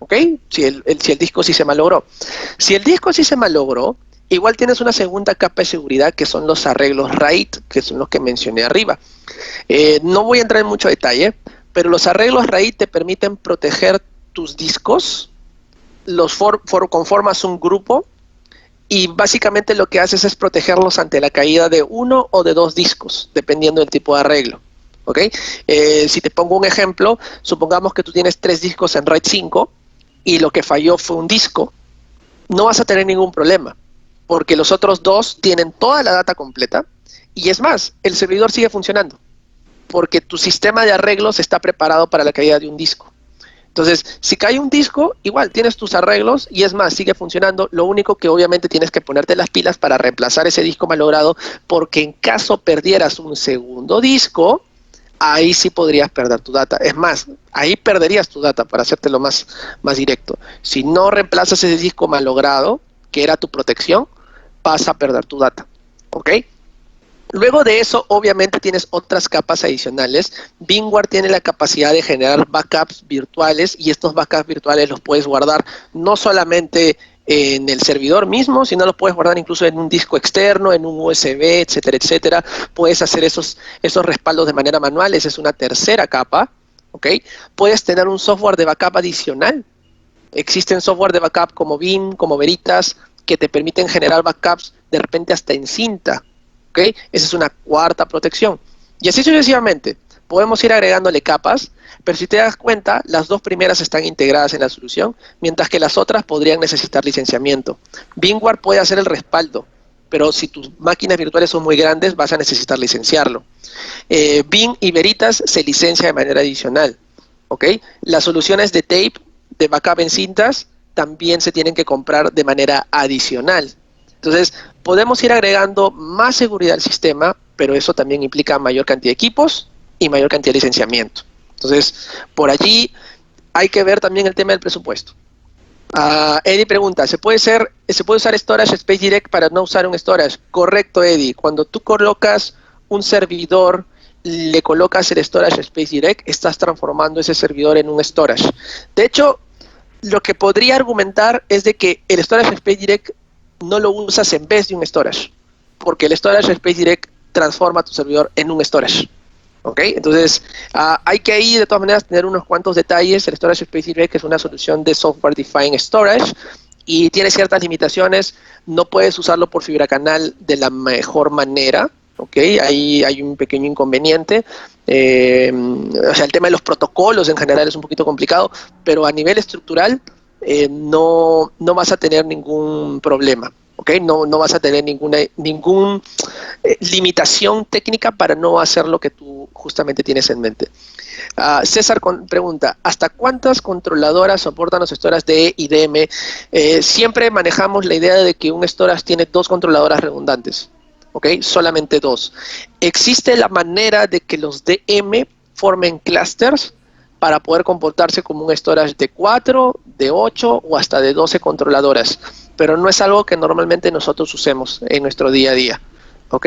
¿Ok? Si el disco sí se malogró. Si el disco sí se malogró, igual tienes una segunda capa de seguridad que son los arreglos RAID, que son los que mencioné arriba. No voy a entrar en mucho detalle, pero los arreglos RAID te permiten proteger tus discos, conformas un grupo y básicamente lo que haces es protegerlos ante la caída de 1 o de 2 discos, dependiendo del tipo de arreglo. ¿Ok? Si te pongo un ejemplo, supongamos que tú tienes 3 discos en RAID 5 y lo que falló fue un disco, no vas a tener ningún problema, porque los otros 2 tienen toda la data completa y es más, el servidor sigue funcionando, porque tu sistema de arreglos está preparado para la caída de un disco. Entonces, si cae un disco, igual tienes tus arreglos y es más, sigue funcionando. Lo único que obviamente tienes que ponerte las pilas para reemplazar ese disco malogrado, porque en caso perdieras un segundo disco, ahí sí podrías perder tu data. Es más, ahí perderías tu data, para hacértelo más directo. Si no reemplazas ese disco malogrado, que era tu protección, vas a perder tu data, ¿ok? Luego de eso, obviamente tienes otras capas adicionales. VMware tiene la capacidad de generar backups virtuales y estos backups virtuales los puedes guardar no solamente en el servidor mismo, sino los puedes guardar incluso en un disco externo, en un USB, etcétera, etcétera. Puedes hacer esos respaldos de manera manual, esa es una tercera capa, ¿ok? Puedes tener un software de backup adicional. Existen software de backup como Veeam, como Veritas, que te permiten generar backups de repente hasta en cinta, ¿ok? Esa es una cuarta protección. Y así sucesivamente. Podemos ir agregándole capas, pero si te das cuenta, las 2 primeras están integradas en la solución, mientras que las otras podrían necesitar licenciamiento. VMware puede hacer el respaldo, pero si tus máquinas virtuales son muy grandes, vas a necesitar licenciarlo. Veeam y Veritas se licencia de manera adicional, ¿ok? Las soluciones de tape, de backup en cintas, también se tienen que comprar de manera adicional. Entonces, podemos ir agregando más seguridad al sistema, pero eso también implica mayor cantidad de equipos y mayor cantidad de licenciamiento. Entonces, por allí hay que ver también el tema del presupuesto. Eddie pregunta, ¿se puede usar storage Space Direct para no usar un storage? Correcto, Eddie. Cuando tú colocas un servidor, le colocas el storage Space Direct, estás transformando ese servidor en un storage. De hecho, Lo que podría argumentar es de que el Storage Space Direct no lo usas en vez de un storage, porque el Storage Space Direct transforma tu servidor en un storage. ¿Ok? Entonces, hay que ahí de todas maneras tener unos cuantos detalles. El Storage Space Direct es una solución de Software Defined Storage y tiene ciertas limitaciones. No puedes usarlo por fibra canal de la mejor manera. ¿Ok? Ahí hay un pequeño inconveniente. O sea, el tema de los protocolos en general es un poquito complicado, pero a nivel estructural no vas a tener ningún problema. ¿Ok? No vas a tener ninguna limitación técnica para no hacer lo que tú justamente tienes en mente. César pregunta, ¿hasta cuántas controladoras soportan los storage DE y DM? Siempre manejamos la idea de que un storage tiene 2 controladoras redundantes, ¿ok? Solamente 2. Existe la manera de que los DM formen clusters para poder comportarse como un storage de 4, de 8 o hasta de 12 controladoras, pero no es algo que normalmente nosotros usemos en nuestro día a día, ¿ok?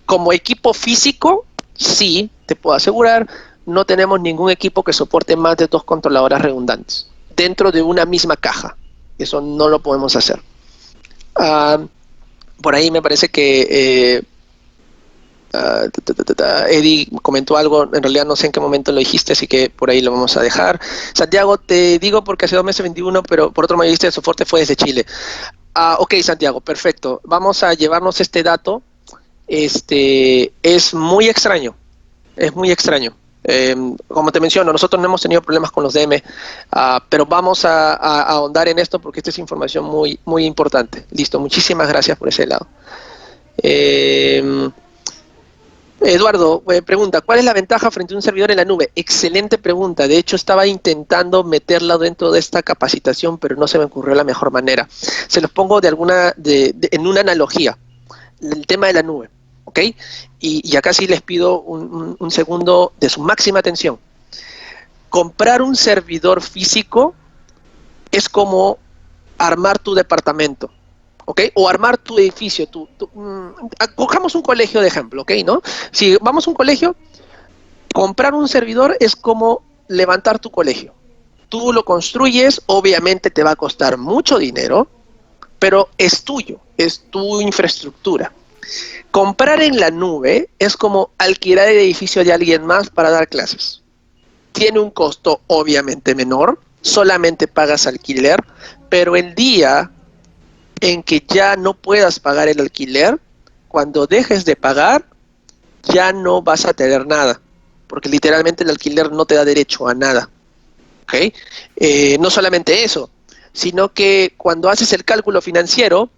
Como equipo físico, sí, te puedo asegurar, no tenemos ningún equipo que soporte más de 2 controladoras redundantes dentro de una misma caja. Eso no lo podemos hacer. Por ahí me parece que Eddie comentó algo, en realidad no sé en qué momento lo dijiste, así que por ahí lo vamos a dejar. Santiago, te digo porque hace 2 meses 21, pero por otro me dijiste el soporte fue desde Chile. Ok, Santiago, perfecto. Vamos a llevarnos este dato. Es muy extraño. Es muy extraño. Como te menciono, nosotros no hemos tenido problemas con los DM, pero vamos a ahondar en esto porque esta es información muy, muy importante. Listo, muchísimas gracias por ese lado. Eduardo pregunta, ¿cuál es la ventaja frente a un servidor en la nube? Excelente pregunta. De hecho, estaba intentando meterla dentro de esta capacitación, pero no se me ocurrió la mejor manera. Se los pongo en una analogía. El tema de la nube. ¿Ok? Y acá sí les pido un segundo de su máxima atención. Comprar un servidor físico es como armar tu departamento, ¿ok? O armar tu edificio. Cojamos un colegio de ejemplo, ¿ok? ¿No? Si vamos a un colegio, comprar un servidor es como levantar tu colegio. Tú lo construyes, obviamente te va a costar mucho dinero, pero es tuyo, es tu infraestructura. Comprar en la nube es como alquilar el edificio de alguien más para dar clases. Tiene un costo obviamente menor, solamente pagas alquiler, pero el día en que ya no puedas pagar el alquiler, cuando dejes de pagar, ya no vas a tener nada, porque literalmente el alquiler no te da derecho a nada. ¿Okay? No solamente eso, sino que cuando haces el cálculo financiero,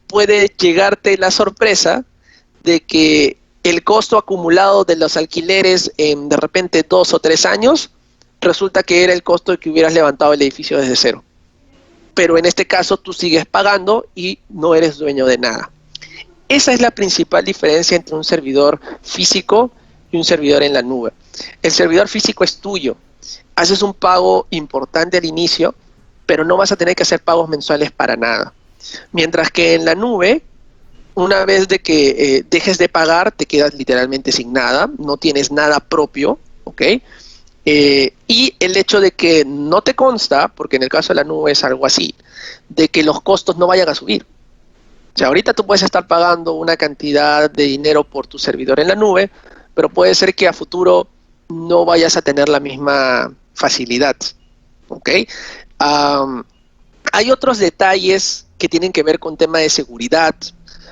puede llegarte la sorpresa de que el costo acumulado de los alquileres en de repente 2 o 3 años resulta que era el costo de que hubieras levantado el edificio desde cero. Pero en este caso tú sigues pagando y no eres dueño de nada. Esa es la principal diferencia entre un servidor físico y un servidor en la nube. El servidor físico es tuyo. Haces un pago importante al inicio, pero no vas a tener que hacer pagos mensuales para nada. Mientras que en la nube, una vez de que dejes de pagar, te quedas literalmente sin nada, no tienes nada propio, ¿ok? Y el hecho de que no te consta, porque en el caso de la nube es algo así, de que los costos no vayan a subir. O sea, ahorita tú puedes estar pagando una cantidad de dinero por tu servidor en la nube, pero puede ser que a futuro no vayas a tener la misma facilidad, ¿ok? Hay otros detalles que tienen que ver con tema de seguridad,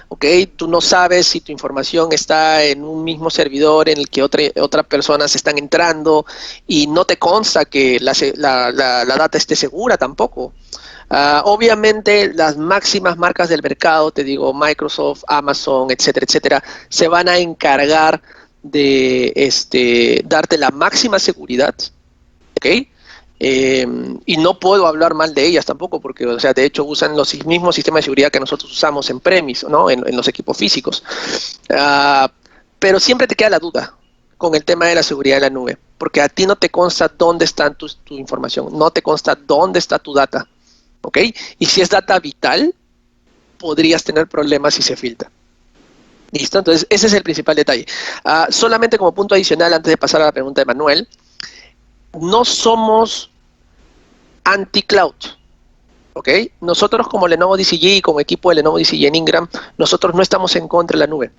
¿ok? Tú no sabes si tu información está en un mismo servidor en el que otras personas están entrando y no te consta que la data esté segura tampoco. Obviamente las máximas marcas del mercado, te digo Microsoft, Amazon, etcétera, etcétera, se van a encargar de darte la máxima seguridad, ¿ok? Y no puedo hablar mal de ellas tampoco, porque, o sea, de hecho usan los mismos sistemas de seguridad que nosotros usamos en premise, ¿no? En los equipos físicos. Pero siempre te queda la duda con el tema de la seguridad de la nube, porque a ti no te consta dónde está tu información, no te consta dónde está tu data, ¿ok? Y si es data vital, podrías tener problemas si se filtra. ¿Listo? Entonces, ese es el principal detalle. Solamente como punto adicional, antes de pasar a la pregunta de Manuel, no somos anti-cloud. ¿Ok? Nosotros como Lenovo DCG, como equipo de Lenovo DCG en Ingram, nosotros no estamos en contra de la nube.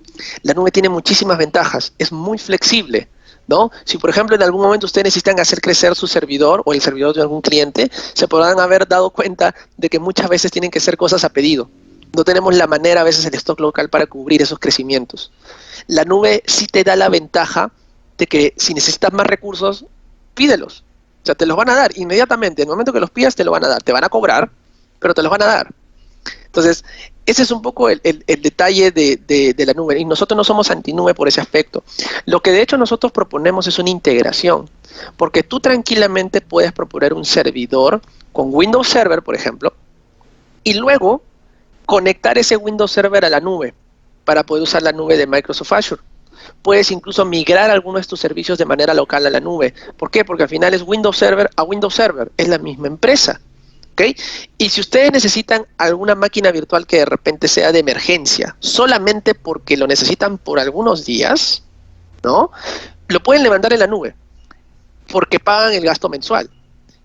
La nube tiene muchísimas ventajas, es muy flexible, ¿no? Si por ejemplo en algún momento ustedes necesitan hacer crecer su servidor o el servidor de algún cliente, se podrán haber dado cuenta de que muchas veces tienen que hacer cosas a pedido. No tenemos la manera a veces el stock local para cubrir esos crecimientos. La nube sí te da la ventaja de que si necesitas más recursos, pídelos. O sea, te los van a dar inmediatamente. En el momento que los pidas, te lo van a dar. Te van a cobrar, pero te los van a dar. Entonces, ese es un poco el detalle de la nube. Y nosotros no somos antinube por ese aspecto. Lo que de hecho nosotros proponemos es una integración. Porque tú tranquilamente puedes proponer un servidor con Windows Server, por ejemplo, y luego conectar ese Windows Server a la nube para poder usar la nube de Microsoft Azure. Puedes incluso migrar algunos de tus servicios de manera local a la nube. ¿Por qué? Porque al final es Windows Server a Windows Server. Es la misma empresa. ¿Okay? Y si ustedes necesitan alguna máquina virtual que de repente sea de emergencia, solamente porque lo necesitan por algunos días, ¿no? Lo pueden levantar en la nube, porque pagan el gasto mensual.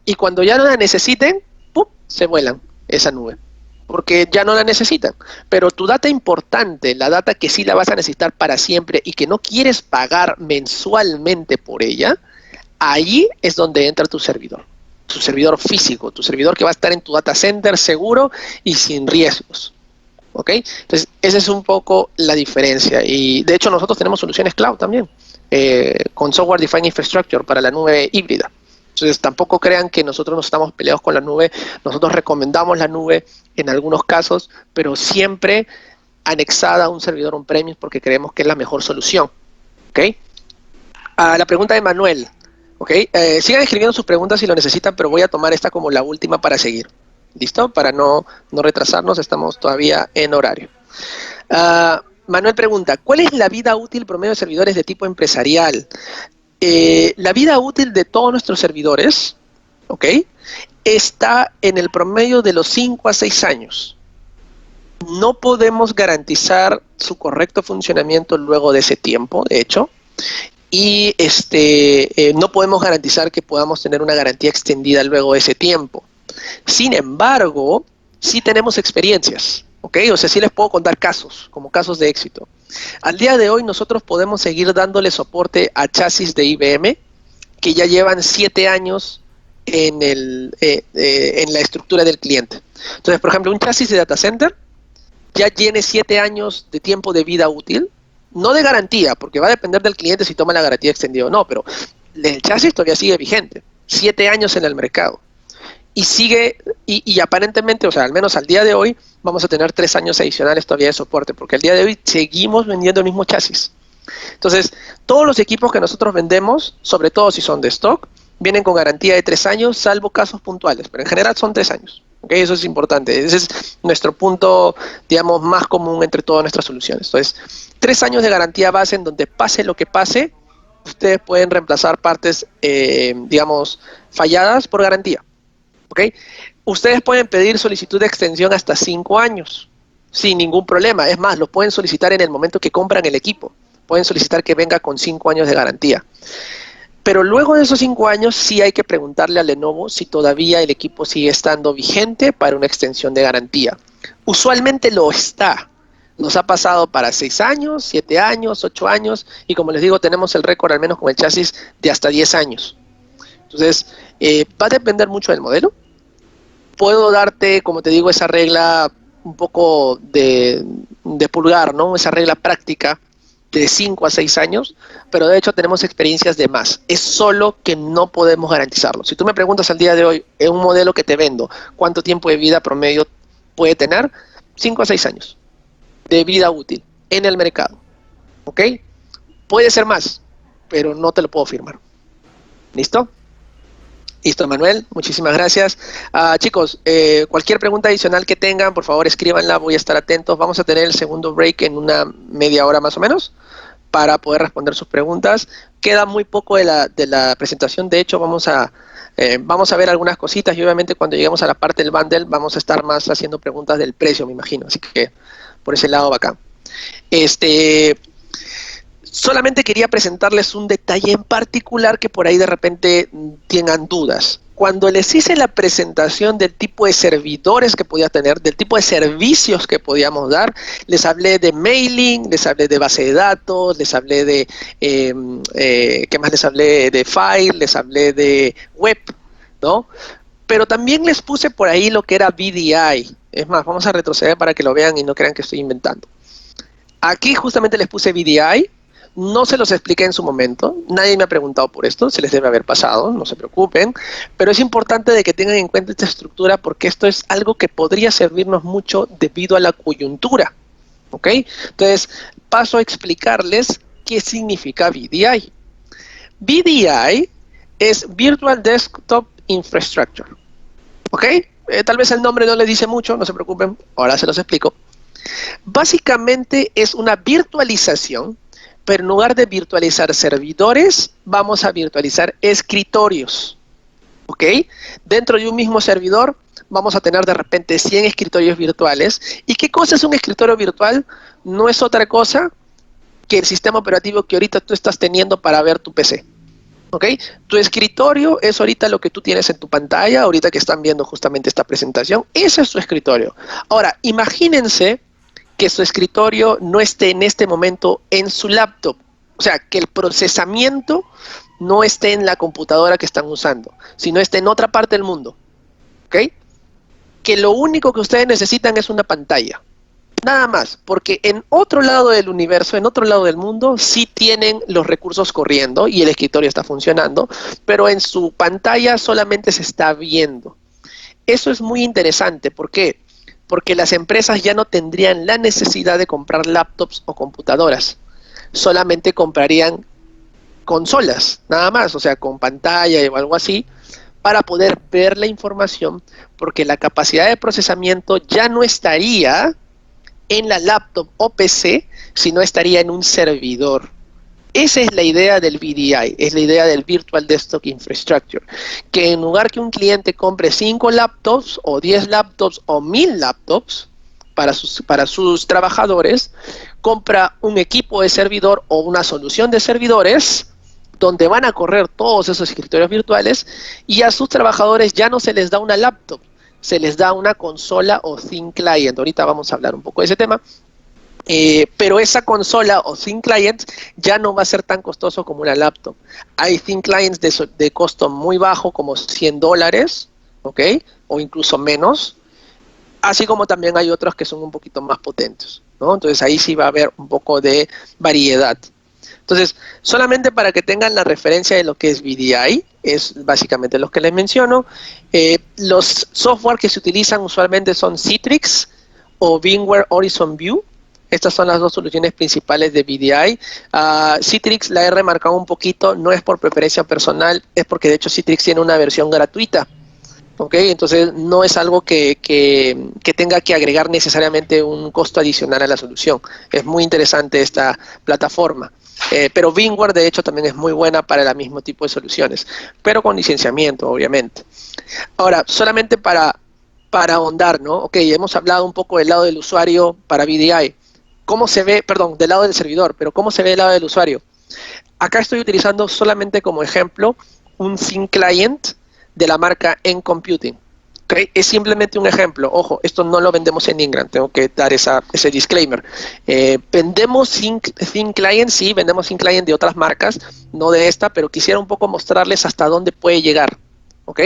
Y cuando ya no la necesiten, ¡pum!, se vuelan esa nube, porque ya no la necesitan. Pero tu data importante, la data que sí la vas a necesitar para siempre y que no quieres pagar mensualmente por ella, ahí es donde entra tu servidor físico, tu servidor que va a estar en tu data center seguro y sin riesgos. ¿Ok? Entonces, esa es un poco la diferencia. Y de hecho nosotros tenemos soluciones cloud también, con Software Defined Infrastructure para la nube híbrida. Entonces, tampoco crean que nosotros no estamos peleados con la nube. Nosotros recomendamos la nube en algunos casos, pero siempre anexada a un servidor on-premise porque creemos que es la mejor solución. ¿Ok? La pregunta de Manuel. ¿Ok? Sigan escribiendo sus preguntas si lo necesitan, pero voy a tomar esta como la última para seguir. ¿Listo? Para no retrasarnos, estamos todavía en horario. Manuel pregunta, ¿cuál es la vida útil promedio de servidores de tipo empresarial? La vida útil de todos nuestros servidores, ¿ok?, está en el promedio de los 5 a 6 años. No podemos garantizar su correcto funcionamiento luego de ese tiempo, de hecho. Y no podemos garantizar que podamos tener una garantía extendida luego de ese tiempo. Sin embargo, sí tenemos experiencias, ¿ok? O sea, sí les puedo contar casos, como casos de éxito. Al día de hoy nosotros podemos seguir dándole soporte a chasis de IBM que ya llevan 7 años en la estructura del cliente. Entonces, por ejemplo, un chasis de data center ya tiene 7 años de tiempo de vida útil. No de garantía, porque va a depender del cliente si toma la garantía extendida o no, pero el chasis todavía sigue vigente, 7 años en el mercado. Y sigue, y aparentemente, o sea, al menos al día de hoy, vamos a tener 3 años adicionales todavía de soporte, porque al día de hoy seguimos vendiendo el mismo chasis. Entonces, todos los equipos que nosotros vendemos, sobre todo si son de stock, vienen con garantía de 3 años, salvo casos puntuales, pero en general son 3 años. ¿Okay? Eso es importante. Ese es nuestro punto, digamos, más común entre todas nuestras soluciones. Entonces, 3 años de garantía base en donde pase lo que pase, ustedes pueden reemplazar partes, digamos, falladas por garantía. ¿Okay? Ustedes pueden pedir solicitud de extensión hasta 5 años, sin ningún problema. Es más, lo pueden solicitar en el momento que compran el equipo. Pueden solicitar que venga con 5 años de garantía. Pero luego de esos 5 años sí hay que preguntarle a Lenovo si todavía el equipo sigue estando vigente para una extensión de garantía. Usualmente lo está. Nos ha pasado para 6 años, 7 años, 8 años, y como les digo, tenemos el récord, al menos con el chasis, de hasta 10 años. Entonces, va a depender mucho del modelo. Puedo darte, como te digo, esa regla un poco de pulgar, ¿no? Esa regla práctica de 5 a 6 años, pero de hecho tenemos experiencias de más. Es solo que no podemos garantizarlo. Si tú me preguntas al día de hoy, en un modelo que te vendo, ¿cuánto tiempo de vida promedio puede tener? 5 a 6 años de vida útil en el mercado. ¿Ok? Puede ser más, pero no te lo puedo firmar. ¿Listo? Listo, Manuel, muchísimas gracias. Chicos, cualquier pregunta adicional que tengan, por favor escríbanla, voy a estar atentos. Vamos a tener el segundo break en una media hora más o menos para poder responder sus preguntas. Queda muy poco de la presentación, de hecho vamos a ver algunas cositas y obviamente cuando lleguemos a la parte del bundle vamos a estar más haciendo preguntas del precio, me imagino, así que por ese lado va acá. Solamente quería presentarles un detalle en particular que por ahí de repente tengan dudas. Cuando les hice la presentación del tipo de servidores que podía tener, del tipo de servicios que podíamos dar, les hablé de mailing, les hablé de base de datos, les hablé de, ¿qué más les hablé? De file, les hablé de web, ¿no? Pero también les puse por ahí lo que era VDI. Es más, vamos a retroceder para que lo vean y no crean que estoy inventando. Aquí justamente les puse VDI. No se los expliqué en su momento, nadie me ha preguntado por esto, se les debe haber pasado, no se preocupen, pero es importante de que tengan en cuenta esta estructura porque esto es algo que podría servirnos mucho debido a la coyuntura, ¿ok? Entonces, paso a explicarles qué significa VDI. VDI es Virtual Desktop Infrastructure, ¿ok? Tal vez el nombre no les dice mucho, no se preocupen, ahora se los explico. Básicamente es una virtualización, pero en lugar de virtualizar servidores, vamos a virtualizar escritorios, ¿ok? Dentro de un mismo servidor vamos a tener de repente 100 escritorios virtuales. ¿Y qué cosa es un escritorio virtual? No es otra cosa que el sistema operativo que ahorita tú estás teniendo para ver tu PC, ¿ok? Tu escritorio es ahorita lo que tú tienes en tu pantalla, ahorita que están viendo justamente esta presentación, ese es tu escritorio. Ahora, imagínense que su escritorio no esté en este momento en su laptop. O sea, que el procesamiento no esté en la computadora que están usando, sino esté en otra parte del mundo. ¿Ok? Que lo único que ustedes necesitan es una pantalla. Nada más, porque en otro lado del universo, en otro lado del mundo, sí tienen los recursos corriendo y el escritorio está funcionando, pero en su pantalla solamente se está viendo. Eso es muy interesante. ¿Por qué? Porque las empresas ya no tendrían la necesidad de comprar laptops o computadoras, solamente comprarían consolas, nada más, o sea, con pantalla o algo así, para poder ver la información, porque la capacidad de procesamiento ya no estaría en la laptop o PC, sino estaría en un servidor. Esa es la idea del VDI, es la idea del Virtual Desktop Infrastructure, que en lugar que un cliente compre 5 laptops o 10 laptops o 1000 laptops para sus trabajadores, compra un equipo de servidor o una solución de servidores donde van a correr todos esos escritorios virtuales y a sus trabajadores ya no se les da una laptop, se les da una consola o thin client. Ahorita vamos a hablar un poco de ese tema. Pero esa consola o thin client ya no va a ser tan costoso como una laptop. Hay thin clients de costo muy bajo, como $100, ¿ok? O incluso menos. Así como también hay otros que son un poquito más potentes, ¿no? Entonces ahí sí va a haber un poco de variedad. Entonces, solamente para que tengan la referencia de lo que es VDI, es básicamente lo que les menciono. Los software que se utilizan usualmente son Citrix o VMware Horizon View. Estas son las dos soluciones principales de VDI. Citrix la he remarcado un poquito, no es por preferencia personal, es porque de hecho Citrix tiene una versión gratuita. ¿Ok? Entonces no es algo que tenga que agregar necesariamente un costo adicional a la solución. Es muy interesante esta plataforma. Pero VMware de hecho también es muy buena para el mismo tipo de soluciones, pero con licenciamiento obviamente. Ahora, solamente para ahondar, ¿no? Ok, hemos hablado un poco del lado del usuario para VDI. ¿Cómo se ve, perdón, del lado del servidor, pero cómo se ve del lado del usuario? Acá estoy utilizando solamente como ejemplo un thin client de la marca N-Computing. ¿Okay? Es simplemente un ejemplo. Ojo, esto no lo vendemos en Ingram, tengo que dar ese disclaimer. Vendemos thin client, sí, vendemos thin client de otras marcas, no de esta, pero quisiera un poco mostrarles hasta dónde puede llegar. ¿Ok?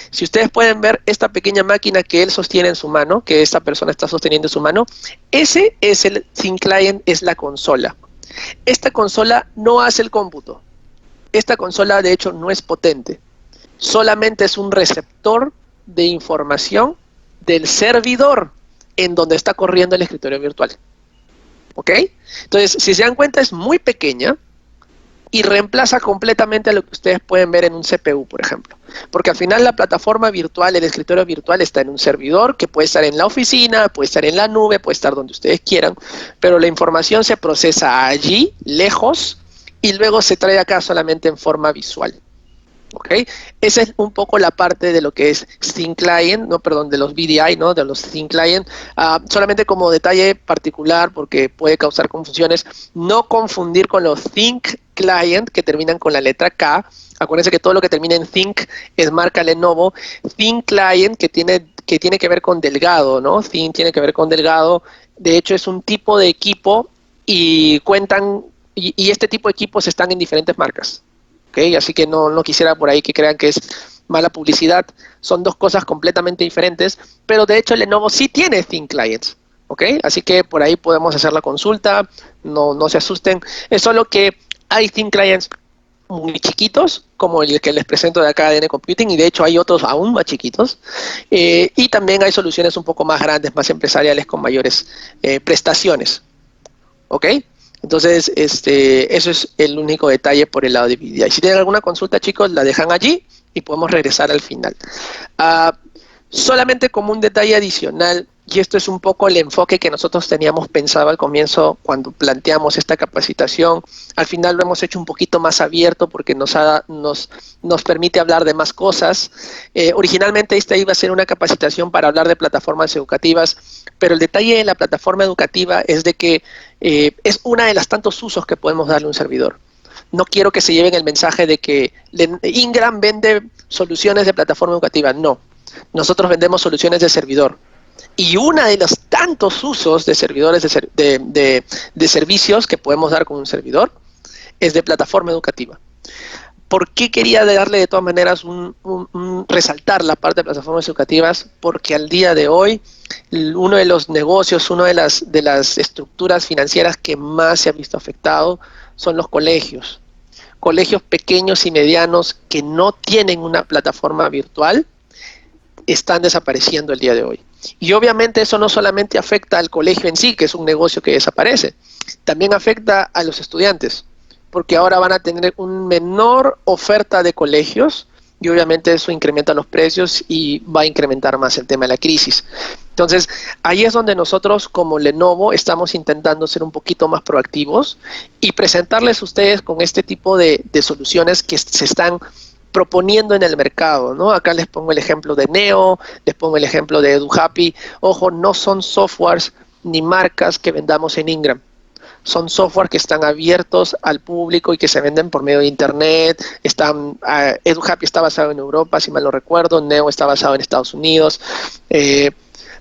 Si ustedes pueden ver esta pequeña máquina que él sostiene en su mano, que esta persona está sosteniendo en su mano, ese es el thin client, es la consola. Esta consola no hace el cómputo. Esta consola de hecho no es potente. Solamente es un receptor de información del servidor en donde está corriendo el escritorio virtual. ¿Ok? Entonces, si se dan cuenta, es muy pequeña y reemplaza completamente a lo que ustedes pueden ver en un CPU, por ejemplo. Porque al final la plataforma virtual, el escritorio virtual está en un servidor que puede estar en la oficina, puede estar en la nube, puede estar donde ustedes quieran, pero la información se procesa allí, lejos, y luego se trae acá solamente en forma visual. ¿Ok? Esa es un poco la parte de lo que es Thin Client, no, perdón, de los VDI, ¿no? De los Thin Client. Solamente como detalle particular, porque puede causar confusiones, no confundir con los Think Client que terminan con la letra K. Acuérdense que todo lo que termina en Think es marca Lenovo. Thin Client que tiene que ver con delgado, ¿no? Thin tiene que ver con delgado. De hecho, es un tipo de equipo y cuentan, y este tipo de equipos están en diferentes marcas. ¿Okay? Así que no quisiera por ahí que crean que es mala publicidad. Son dos cosas completamente diferentes, pero de hecho Lenovo sí tiene Thin Clients. ¿Ok? Así que por ahí podemos hacer la consulta, no se asusten. Es solo que hay Thin Clients muy chiquitos, como el que les presento de acá de N Computing, y de hecho hay otros aún más chiquitos, y también hay soluciones un poco más grandes, más empresariales, con mayores prestaciones. ¿Ok? Entonces, eso es el único detalle por el lado de VDI. Si tienen alguna consulta, chicos, la dejan allí y podemos regresar al final. Ah, Solamente como un detalle adicional, y esto es un poco el enfoque que nosotros teníamos pensado al comienzo cuando planteamos esta capacitación. Al final lo hemos hecho un poquito más abierto porque nos permite hablar de más cosas. Originalmente esta iba a ser una capacitación para hablar de plataformas educativas, pero el detalle de la plataforma educativa es de que es una de las tantos usos que podemos darle a un servidor. No quiero que se lleven el mensaje de que Ingram vende soluciones de plataforma educativa. No, nosotros vendemos soluciones de servidor. Y uno de los tantos usos de servidores de servicios que podemos dar con un servidor es de plataforma educativa. ¿Por qué quería darle de todas maneras resaltar la parte de plataformas educativas? Porque al día de hoy uno de los negocios, una de las estructuras financieras que más se ha visto afectado son los colegios. Colegios pequeños y medianos que no tienen una plataforma virtual están desapareciendo el día de hoy. Y obviamente eso no solamente afecta al colegio en sí, que es un negocio que desaparece, también afecta a los estudiantes, porque ahora van a tener una menor oferta de colegios y obviamente eso incrementa los precios y va a incrementar más el tema de la crisis. Entonces, ahí es donde nosotros como Lenovo estamos intentando ser un poquito más proactivos y presentarles a ustedes con este tipo de soluciones que se están proponiendo en el mercado, ¿no? Acá les pongo el ejemplo de Neo, les pongo el ejemplo de EduHappy. Ojo, no son softwares ni marcas que vendamos en Ingram. Son software que están abiertos al público y que se venden por medio de internet. EduHappy está basado en Europa, si mal no recuerdo. Neo está basado en Estados Unidos. Eh,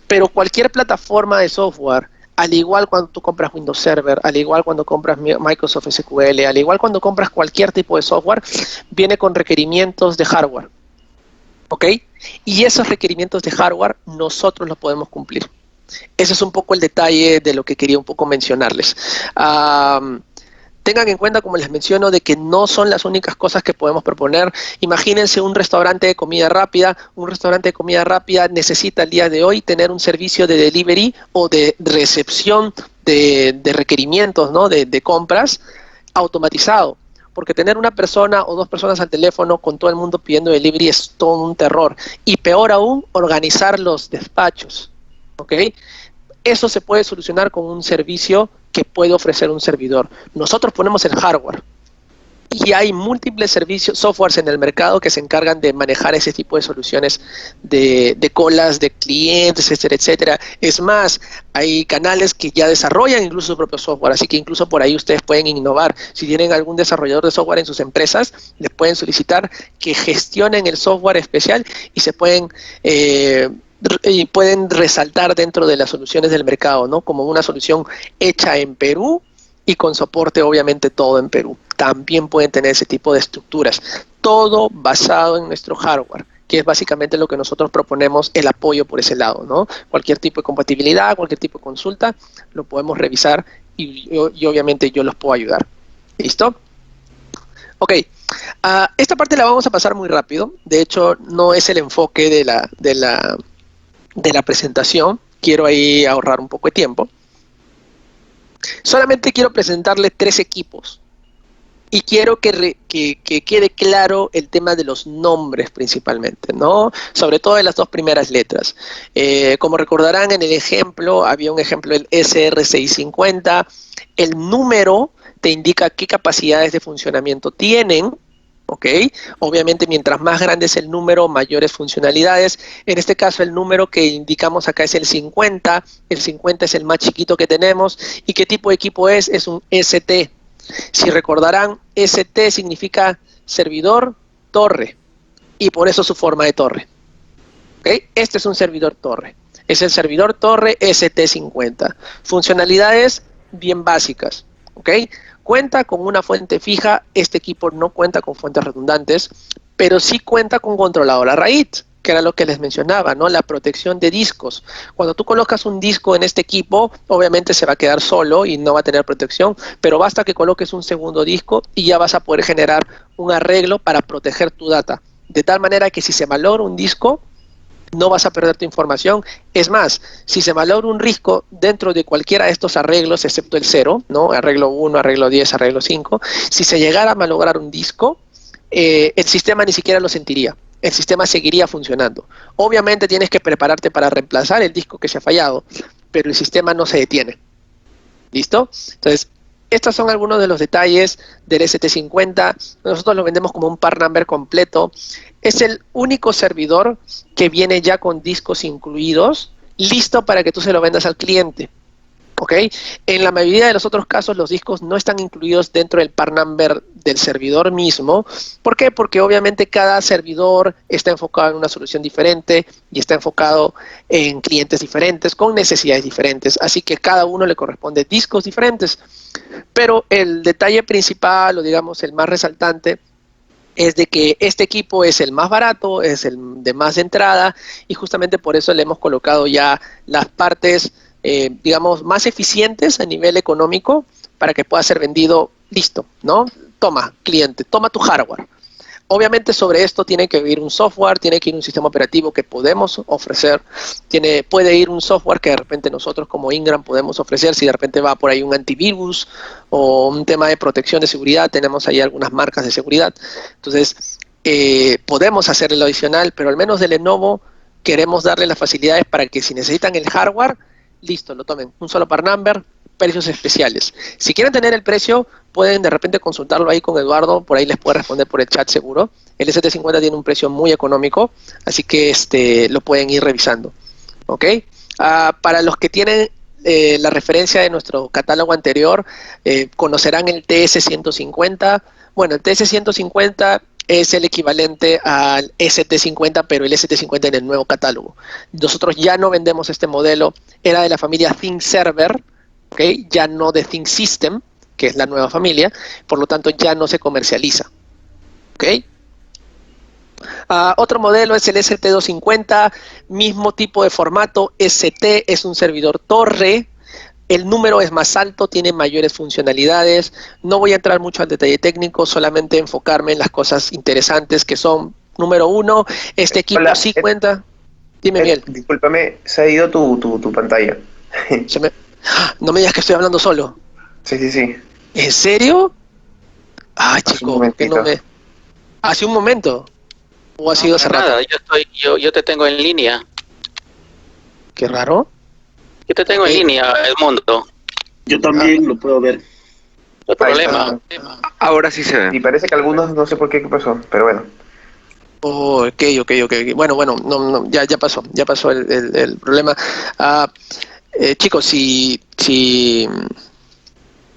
pero cualquier plataforma de software, al igual cuando tú compras Windows Server, al igual cuando compras Microsoft SQL, al igual cuando compras cualquier tipo de software, viene con requerimientos de hardware. ¿Ok? Y esos requerimientos de hardware nosotros los podemos cumplir. Ese es un poco el detalle de lo que quería un poco mencionarles. Tengan en cuenta, como les menciono, de que no son las únicas cosas que podemos proponer. Imagínense un restaurante de comida rápida. Un restaurante de comida rápida necesita al día de hoy tener un servicio de delivery o de recepción de requerimientos, ¿no? de compras automatizado. Porque tener una persona o dos personas al teléfono con todo el mundo pidiendo delivery es todo un terror. Y peor aún, organizar los despachos. ¿Ok? Eso se puede solucionar con un servicio que puede ofrecer un servidor. Nosotros ponemos el hardware y hay múltiples servicios, softwares en el mercado que se encargan de manejar ese tipo de soluciones de colas de clientes, etcétera, etcétera. Es más, hay canales que ya desarrollan incluso su propio software, así que incluso por ahí ustedes pueden innovar. Si tienen algún desarrollador de software en sus empresas, les pueden solicitar que gestionen el software especial y pueden resaltar dentro de las soluciones del mercado, ¿no? Como una solución hecha en Perú y con soporte obviamente todo en Perú. También pueden tener ese tipo de estructuras, todo basado en nuestro hardware, que es básicamente lo que nosotros proponemos, el apoyo por ese lado, ¿no? Cualquier tipo de compatibilidad, cualquier tipo de consulta, lo podemos revisar y obviamente yo los puedo ayudar. ¿Listo? Ok, esta parte la vamos a pasar muy rápido. De hecho, no es el enfoque de la presentación. Quiero ahí ahorrar un poco de tiempo. Solamente quiero presentarle 3 equipos y quiero que quede claro el tema de los nombres principalmente, ¿no? Sobre todo de las 2 primeras letras. Como recordarán en el ejemplo, había un ejemplo del SR650. El número te indica qué capacidades de funcionamiento tienen, ¿ok? Obviamente, mientras más grande es el número, mayores funcionalidades. En este caso, el número que indicamos acá es el 50. El 50 es el más chiquito que tenemos. ¿Y qué tipo de equipo es? Es un ST. Si recordarán, ST significa servidor torre, y por eso su forma de torre. ¿Ok? Este es un servidor torre. Es el servidor torre ST50. Funcionalidades bien básicas. ¿Ok? Cuenta con una fuente fija. Este equipo no cuenta con fuentes redundantes, pero sí cuenta con controlador a RAID, que era lo que les mencionaba, ¿no? La protección de discos. Cuando tú colocas un disco en este equipo, obviamente se va a quedar solo y no va a tener protección, pero basta que coloques un segundo disco y ya vas a poder generar un arreglo para proteger tu data. De tal manera que si se malogra un disco, no vas a perder tu información. Es más, si se malogra un disco dentro de cualquiera de estos arreglos, excepto el 0, ¿no? Arreglo 1, arreglo 10, arreglo 5, si se llegara a malograr un disco, el sistema ni siquiera lo sentiría. El sistema seguiría funcionando. Obviamente tienes que prepararte para reemplazar el disco que se ha fallado, pero el sistema no se detiene. ¿Listo? Entonces, estos son algunos de los detalles del ST50. Nosotros lo vendemos como un part number completo. Es el único servidor que viene ya con discos incluidos, listo para que tú se lo vendas al cliente. ¿Ok? En la mayoría de los otros casos, los discos no están incluidos dentro del part number del servidor mismo. ¿Por qué? Porque obviamente cada servidor está enfocado en una solución diferente y está enfocado en clientes diferentes, con necesidades diferentes. Así que cada uno le corresponde discos diferentes. Pero el detalle principal, o digamos el más resaltante, es de que este equipo es el más barato, es el de más entrada, y justamente por eso le hemos colocado ya las partes, digamos, más eficientes a nivel económico para que pueda ser vendido listo, ¿no? Toma, cliente, toma tu hardware. Obviamente sobre esto tiene que ir un software, tiene que ir un sistema operativo que podemos ofrecer, puede ir un software que de repente nosotros como Ingram podemos ofrecer, si de repente va por ahí un antivirus o un tema de protección de seguridad, tenemos ahí algunas marcas de seguridad. Entonces, podemos hacer lo adicional, pero al menos de Lenovo queremos darle las facilidades para que si necesitan el hardware, listo, lo tomen. Un solo part number, precios especiales. Si quieren tener el precio, pueden de repente consultarlo ahí con Eduardo, por ahí les puede responder por el chat seguro. El ST50 tiene un precio muy económico, así que lo pueden ir revisando. ¿Ok? Para los que tienen la referencia de nuestro catálogo anterior, conocerán el TS150. Bueno, el TS150 es el equivalente al ST50, pero el ST50 en el nuevo catálogo. Nosotros ya no vendemos este modelo, era de la familia ThinkServer, ¿okay? Ya no de ThinkSystem, que es la nueva familia, por lo tanto ya no se comercializa. ¿Okay? Otro modelo es el ST250, mismo tipo de formato, ST es un servidor torre, el número es más alto, tiene mayores funcionalidades. No voy a entrar mucho al detalle técnico, solamente enfocarme en las cosas interesantes que son, número uno, este equipo Hola, sí cuenta. Dime, Miguel. Discúlpame, se ha ido tu pantalla. No me digas que estoy hablando solo. Sí, sí, sí. ¿En serio? Ay, Hace un chico, ¿por qué no momentito. me...? ¿Hace un momento? ¿O ha sido hace rato? Nada, yo te tengo en línea. Qué raro. Yo te tengo en línea, Edmundo. Yo también lo puedo ver. No hay problema. Ahora sí se Y ve. parece que algunos, no sé por qué pasó, pero bueno. Oh, ok. Bueno, no, ya pasó el problema. Chicos,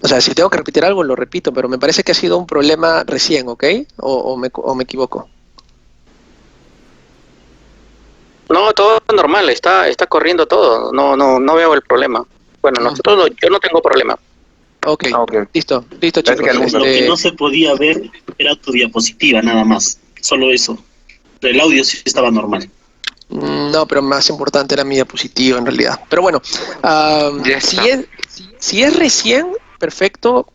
o sea, si tengo que repetir algo, lo repito, pero me parece que ha sido un problema recién, ¿ok? ¿O me equivoco? No, todo normal, está corriendo todo. No veo el problema. Bueno, yo no tengo problema. Ok, Ok. listo, Parece chicos. que algunos- Lo que no se podía ver era tu diapositiva, nada más. Solo eso. El audio sí estaba normal. No, pero más importante era mi diapositiva en realidad. Pero bueno, Ya si está. si es recién, perfecto,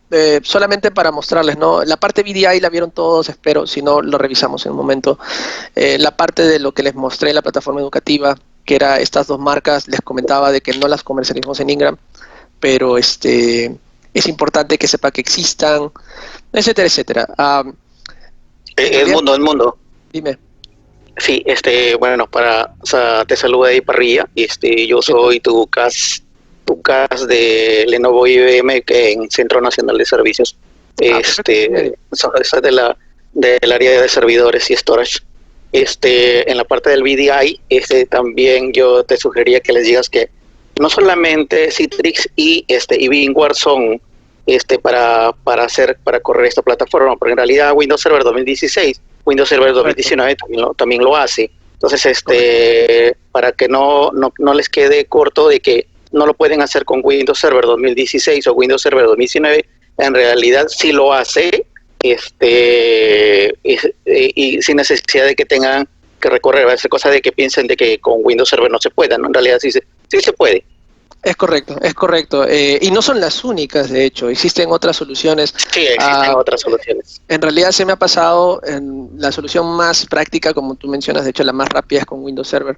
solamente para mostrarles, ¿no? La parte VDI la vieron todos, espero, si no lo revisamos en un momento. La parte de lo que les mostré en la plataforma educativa, que era estas dos marcas, les comentaba de que no las comercializamos en Ingram, pero es importante que sepa que existan, etcétera, etcétera. Edmundo. Dime. Sí, bueno, o sea, te saludo ahí Parrilla, yo soy tu CAS de Lenovo IBM que en Centro Nacional de Servicios, Perfecto. soy de del área de servidores y storage. En la parte del VDI, también yo te sugeriría que les digas que no solamente Citrix y VMware son para correr esta plataforma, pero en realidad Windows Server 2016, Windows Server 2019 también lo hace. Entonces, para que no les quede corto de que no lo pueden hacer con Windows Server 2016 o Windows Server 2019, en realidad sí lo hace, y sin necesidad de que tengan que recorrer, va a ser cosa de que piensen de que con Windows Server no se pueda, ¿no? En realidad sí se puede. Es correcto, es correcto. Y no son las únicas, de hecho, existen otras soluciones. Sí, existen otras soluciones. En realidad se me ha pasado en la solución más práctica, como tú mencionas, de hecho la más rápida es con Windows Server.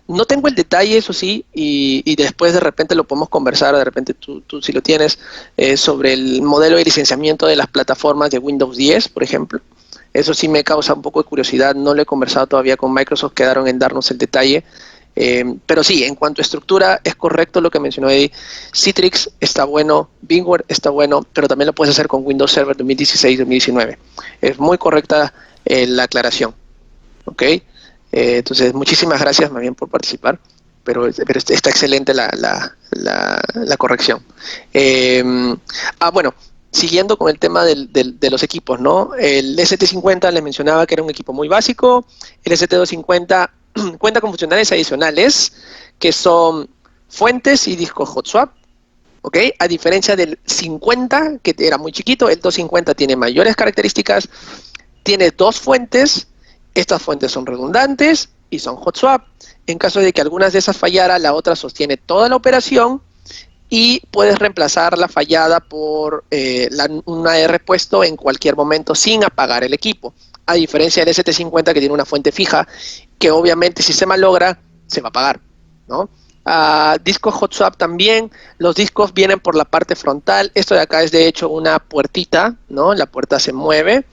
No tengo el detalle, eso sí, y después de repente lo podemos conversar, de repente tú si lo tienes, sobre el modelo de licenciamiento de las plataformas de Windows 10, por ejemplo. Eso sí me causa un poco de curiosidad, no lo he conversado todavía con Microsoft, quedaron en darnos el detalle. Pero sí, en cuanto a estructura, es correcto lo que mencionó Eddie. Citrix está bueno, VMware está bueno, pero también lo puedes hacer con Windows Server 2016-2019. Es muy correcta la aclaración. ¿Ok? Entonces, muchísimas gracias más bien por participar, pero está excelente la corrección. Bueno, siguiendo con el tema de los equipos, ¿no? El ST50 les mencionaba que era un equipo muy básico, el ST250 cuenta con funcionalidades adicionales que son fuentes y discos hot swap, ¿ok? A diferencia del 50, que era muy chiquito, el 250 tiene mayores características, tiene dos fuentes, estas fuentes son redundantes y son hot swap. En caso de que algunas de esas fallara, la otra sostiene toda la operación y puedes reemplazar la fallada por una de repuesto en cualquier momento sin apagar el equipo. A diferencia del ST50 que tiene una fuente fija, que obviamente si se malogra, se va a apagar, ¿no? Discos hot swap también, los discos vienen por la parte frontal, esto de acá es de hecho una puertita, ¿no? La puerta se mueve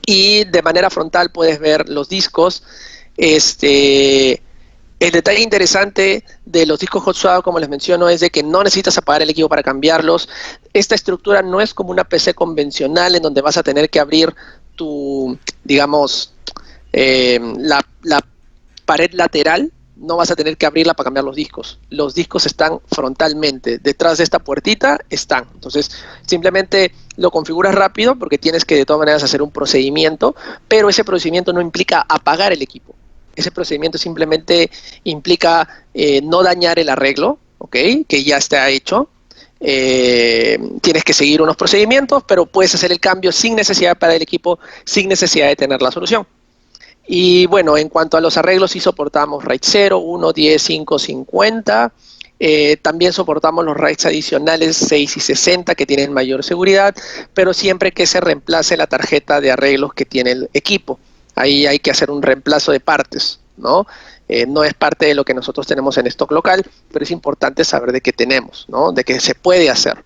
y de manera frontal puedes ver los discos. El detalle interesante de los discos hot swap, como les menciono, es de que no necesitas apagar el equipo para cambiarlos. Esta estructura no es como una PC convencional en donde vas a tener que abrir tu, digamos, la pared lateral, no vas a tener que abrirla para cambiar los discos. Los discos están frontalmente, detrás de esta puertita están. Entonces, simplemente lo configuras rápido porque tienes que de todas maneras hacer un procedimiento, pero ese procedimiento no implica apagar el equipo. Ese procedimiento simplemente implica no dañar el arreglo, ¿ok? Que ya está hecho. Tienes que seguir unos procedimientos, pero puedes hacer el cambio sin necesidad para el equipo, sin necesidad de tener la solución. Y bueno, en cuanto a los arreglos, sí soportamos RAID 0, 1, 10, 5, 50. También soportamos los RAIDs adicionales 6 y 60 que tienen mayor seguridad, pero siempre que se reemplace la tarjeta de arreglos que tiene el equipo. Ahí hay que hacer un reemplazo de partes, ¿no? No es parte de lo que nosotros tenemos en stock local, pero es importante saber de qué tenemos, ¿no? De qué se puede hacer,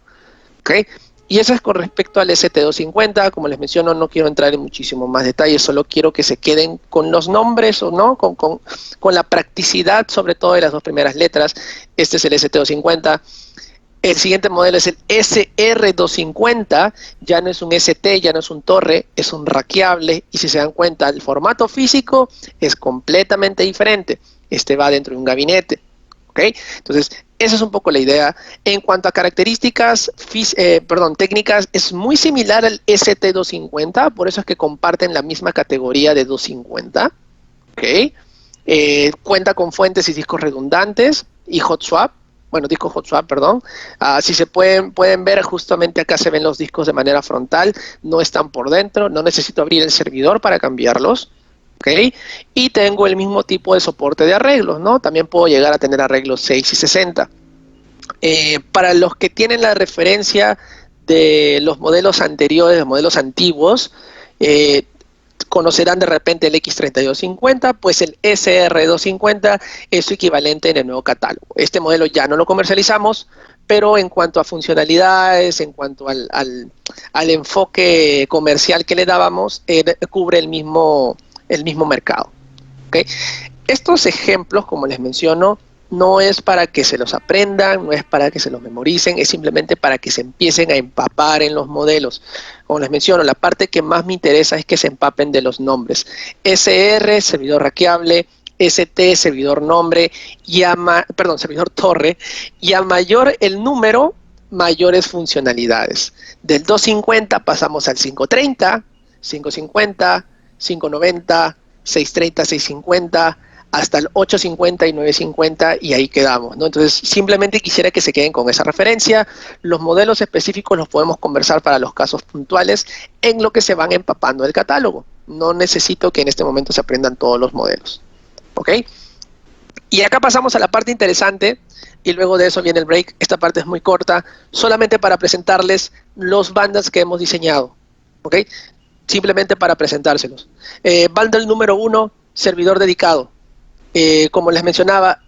¿ok? Y eso es con respecto al ST250. Como les menciono, no quiero entrar en muchísimo más detalles, solo quiero que se queden con los nombres, o no, con la practicidad, sobre todo de las dos primeras letras. Este es el ST250. El siguiente modelo es el SR250, ya no es un ST, ya no es un torre, es un rackeable, y si se dan cuenta, el formato físico es completamente diferente. Este va dentro de un gabinete, ¿ok? Entonces, esa es un poco la idea. En cuanto a características técnicas, es muy similar al ST250, por eso es que comparten la misma categoría de 250, ¿ok? Cuenta con fuentes y discos redundantes y hot swap. Bueno, discos hot swap, perdón. Si se pueden ver, justamente acá se ven los discos de manera frontal, no están por dentro, no necesito abrir el servidor para cambiarlos, ¿ok? Y tengo el mismo tipo de soporte de arreglos, ¿no? También puedo llegar a tener arreglos 6 y 60. Para los que tienen la referencia de los modelos anteriores, los modelos antiguos, conocerán de repente el X3250, pues el SR250 es su equivalente en el nuevo catálogo. Este modelo ya no lo comercializamos, pero en cuanto a funcionalidades, en cuanto al enfoque comercial que le dábamos, cubre el mismo mercado, ¿okay? Estos ejemplos, como les menciono, no es para que se los aprendan, no es para que se los memoricen, es simplemente para que se empiecen a empapar en los modelos. Como les menciono, la parte que más me interesa es que se empapen de los nombres. SR, servidor raqueable, ST, servidor nombre, servidor torre, y a mayor el número, mayores funcionalidades. Del 250 pasamos al 530, 550, 590, 630, 650, hasta el 850 y 950, y ahí quedamos, ¿no? Entonces, simplemente quisiera que se queden con esa referencia. Los modelos específicos los podemos conversar para los casos puntuales en lo que se van empapando del catálogo. No necesito que en este momento se aprendan todos los modelos, ¿ok? Y acá pasamos a la parte interesante, y luego de eso viene el break. Esta parte es muy corta, solamente para presentarles los bundles que hemos diseñado, ¿ok? Simplemente para presentárselos. Bundle número 1, servidor dedicado. Como les mencionaba,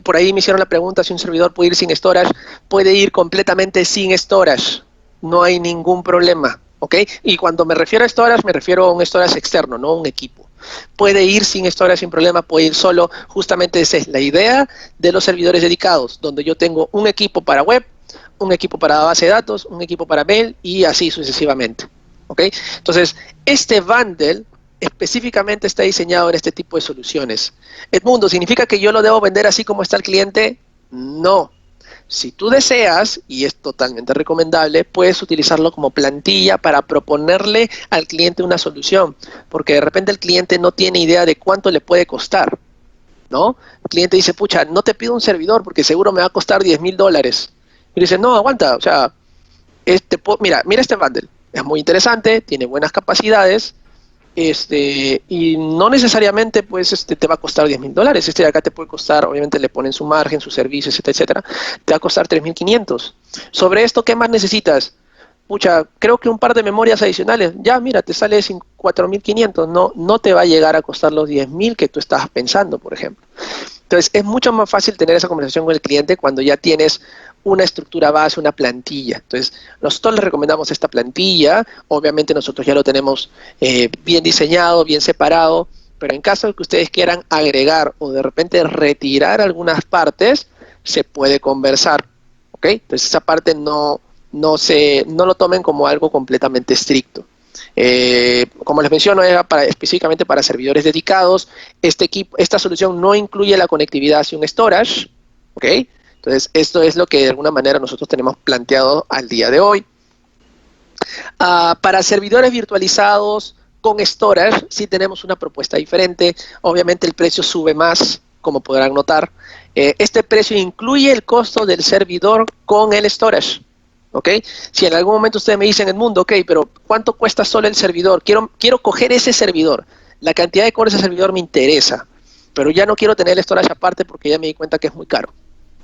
por ahí me hicieron la pregunta si un servidor puede ir sin storage. Puede ir completamente sin storage, no hay ningún problema, ¿ok? Y cuando me refiero a storage, me refiero a un storage externo, no un equipo. Puede ir sin storage sin problema, puede ir solo. Justamente esa es la idea de los servidores dedicados, donde yo tengo un equipo para web, un equipo para base de datos, un equipo para mail y así sucesivamente, ¿ok? Entonces, este bundle específicamente está diseñado en este tipo de soluciones. Edmundo, ¿significa que yo lo debo vender así como está el cliente? No. Si tú deseas, y es totalmente recomendable, puedes utilizarlo como plantilla para proponerle al cliente una solución, porque de repente el cliente no tiene idea de cuánto le puede costar, ¿no? El cliente dice, pucha, no te pido un servidor porque seguro me va a costar $10,000. Y dice, no, aguanta, o sea, mira este bundle, es muy interesante, tiene buenas capacidades, y no necesariamente pues te va a costar $10,000. Este de acá te puede costar, obviamente le ponen su margen, sus servicios, etcétera, te va a costar 3,500. Sobre esto, ¿qué más necesitas? Pucha, creo que un par de memorias adicionales, ya mira, te sale 4,500, no te va a llegar a costar los 10,000 que tú estabas pensando, por ejemplo. Entonces, es mucho más fácil tener esa conversación con el cliente cuando ya tienes una estructura base, una plantilla. Entonces, nosotros les recomendamos esta plantilla. Obviamente nosotros ya lo tenemos bien diseñado, bien separado, pero en caso de que ustedes quieran agregar o de repente retirar algunas partes, se puede conversar, ¿ok? Entonces, esa parte no lo tomen como algo completamente estricto. Como les menciono, era específicamente para servidores dedicados. Esta solución no incluye la conectividad hacia un storage, ¿ok? Entonces, esto es lo que de alguna manera nosotros tenemos planteado al día de hoy. Para servidores virtualizados con storage, sí tenemos una propuesta diferente. Obviamente el precio sube más, como podrán notar. Este precio incluye el costo del servidor con el storage, ¿ok? Si en algún momento ustedes me dicen, Edmundo, ok, pero ¿cuánto cuesta solo el servidor? Quiero coger ese servidor. La cantidad de cores de servidor me interesa, pero ya no quiero tener el storage aparte porque ya me di cuenta que es muy caro,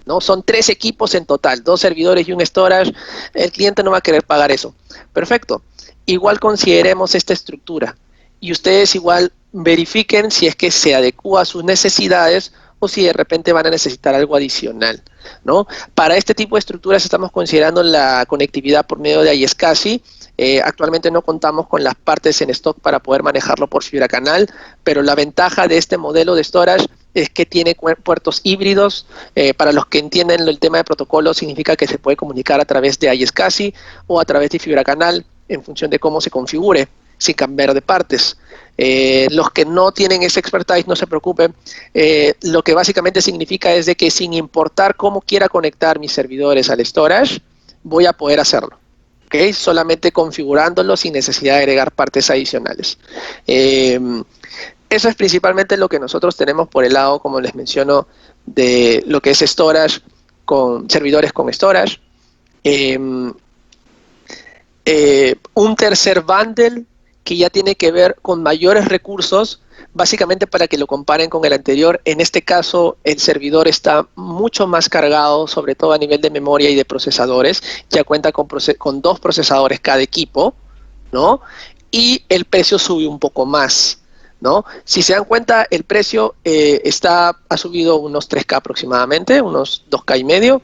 ¿no? Son 3 equipos en total, 2 servidores y un storage. El cliente no va a querer pagar eso. Perfecto. Igual consideremos esta estructura y ustedes igual verifiquen si es que se adecúa a sus necesidades o si de repente van a necesitar algo adicional, ¿no? Para este tipo de estructuras estamos considerando la conectividad por medio de iSCSI. Actualmente no contamos con las partes en stock para poder manejarlo por fibra canal, pero la ventaja de este modelo de storage es que tiene puertos híbridos. Para los que entienden el tema de protocolo, significa que se puede comunicar a través de iSCSI o a través de fibra canal en función de cómo se configure, sin cambiar de partes. Los que no tienen ese expertise, no se preocupen. Lo que básicamente significa es de que sin importar cómo quiera conectar mis servidores al storage, voy a poder hacerlo, ¿ok? Solamente configurándolo sin necesidad de agregar partes adicionales. Eso es principalmente lo que nosotros tenemos por el lado, como les menciono, de lo que es storage, con servidores con storage. Un tercer bundle que ya tiene que ver con mayores recursos, básicamente para que lo comparen con el anterior. En este caso, el servidor está mucho más cargado, sobre todo a nivel de memoria y de procesadores. Ya cuenta con 2 procesadores cada equipo, ¿no? Y el precio sube un poco más, ¿no? Si se dan cuenta, el precio ha subido unos 3K aproximadamente, unos 2K y medio,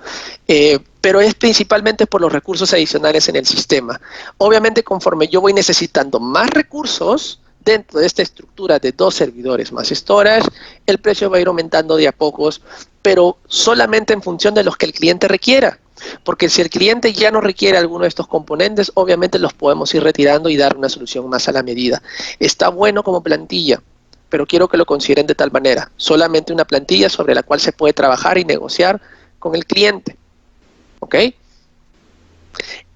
pero es principalmente por los recursos adicionales en el sistema. Obviamente, conforme yo voy necesitando más recursos dentro de esta estructura de 2 servidores más storage, el precio va a ir aumentando de a pocos pero solamente en función de los que el cliente requiera. Porque si el cliente ya no requiere alguno de estos componentes, obviamente los podemos ir retirando y dar una solución más a la medida. Está bueno como plantilla, pero quiero que lo consideren de tal manera. Solamente una plantilla sobre la cual se puede trabajar y negociar con el cliente. ¿Ok?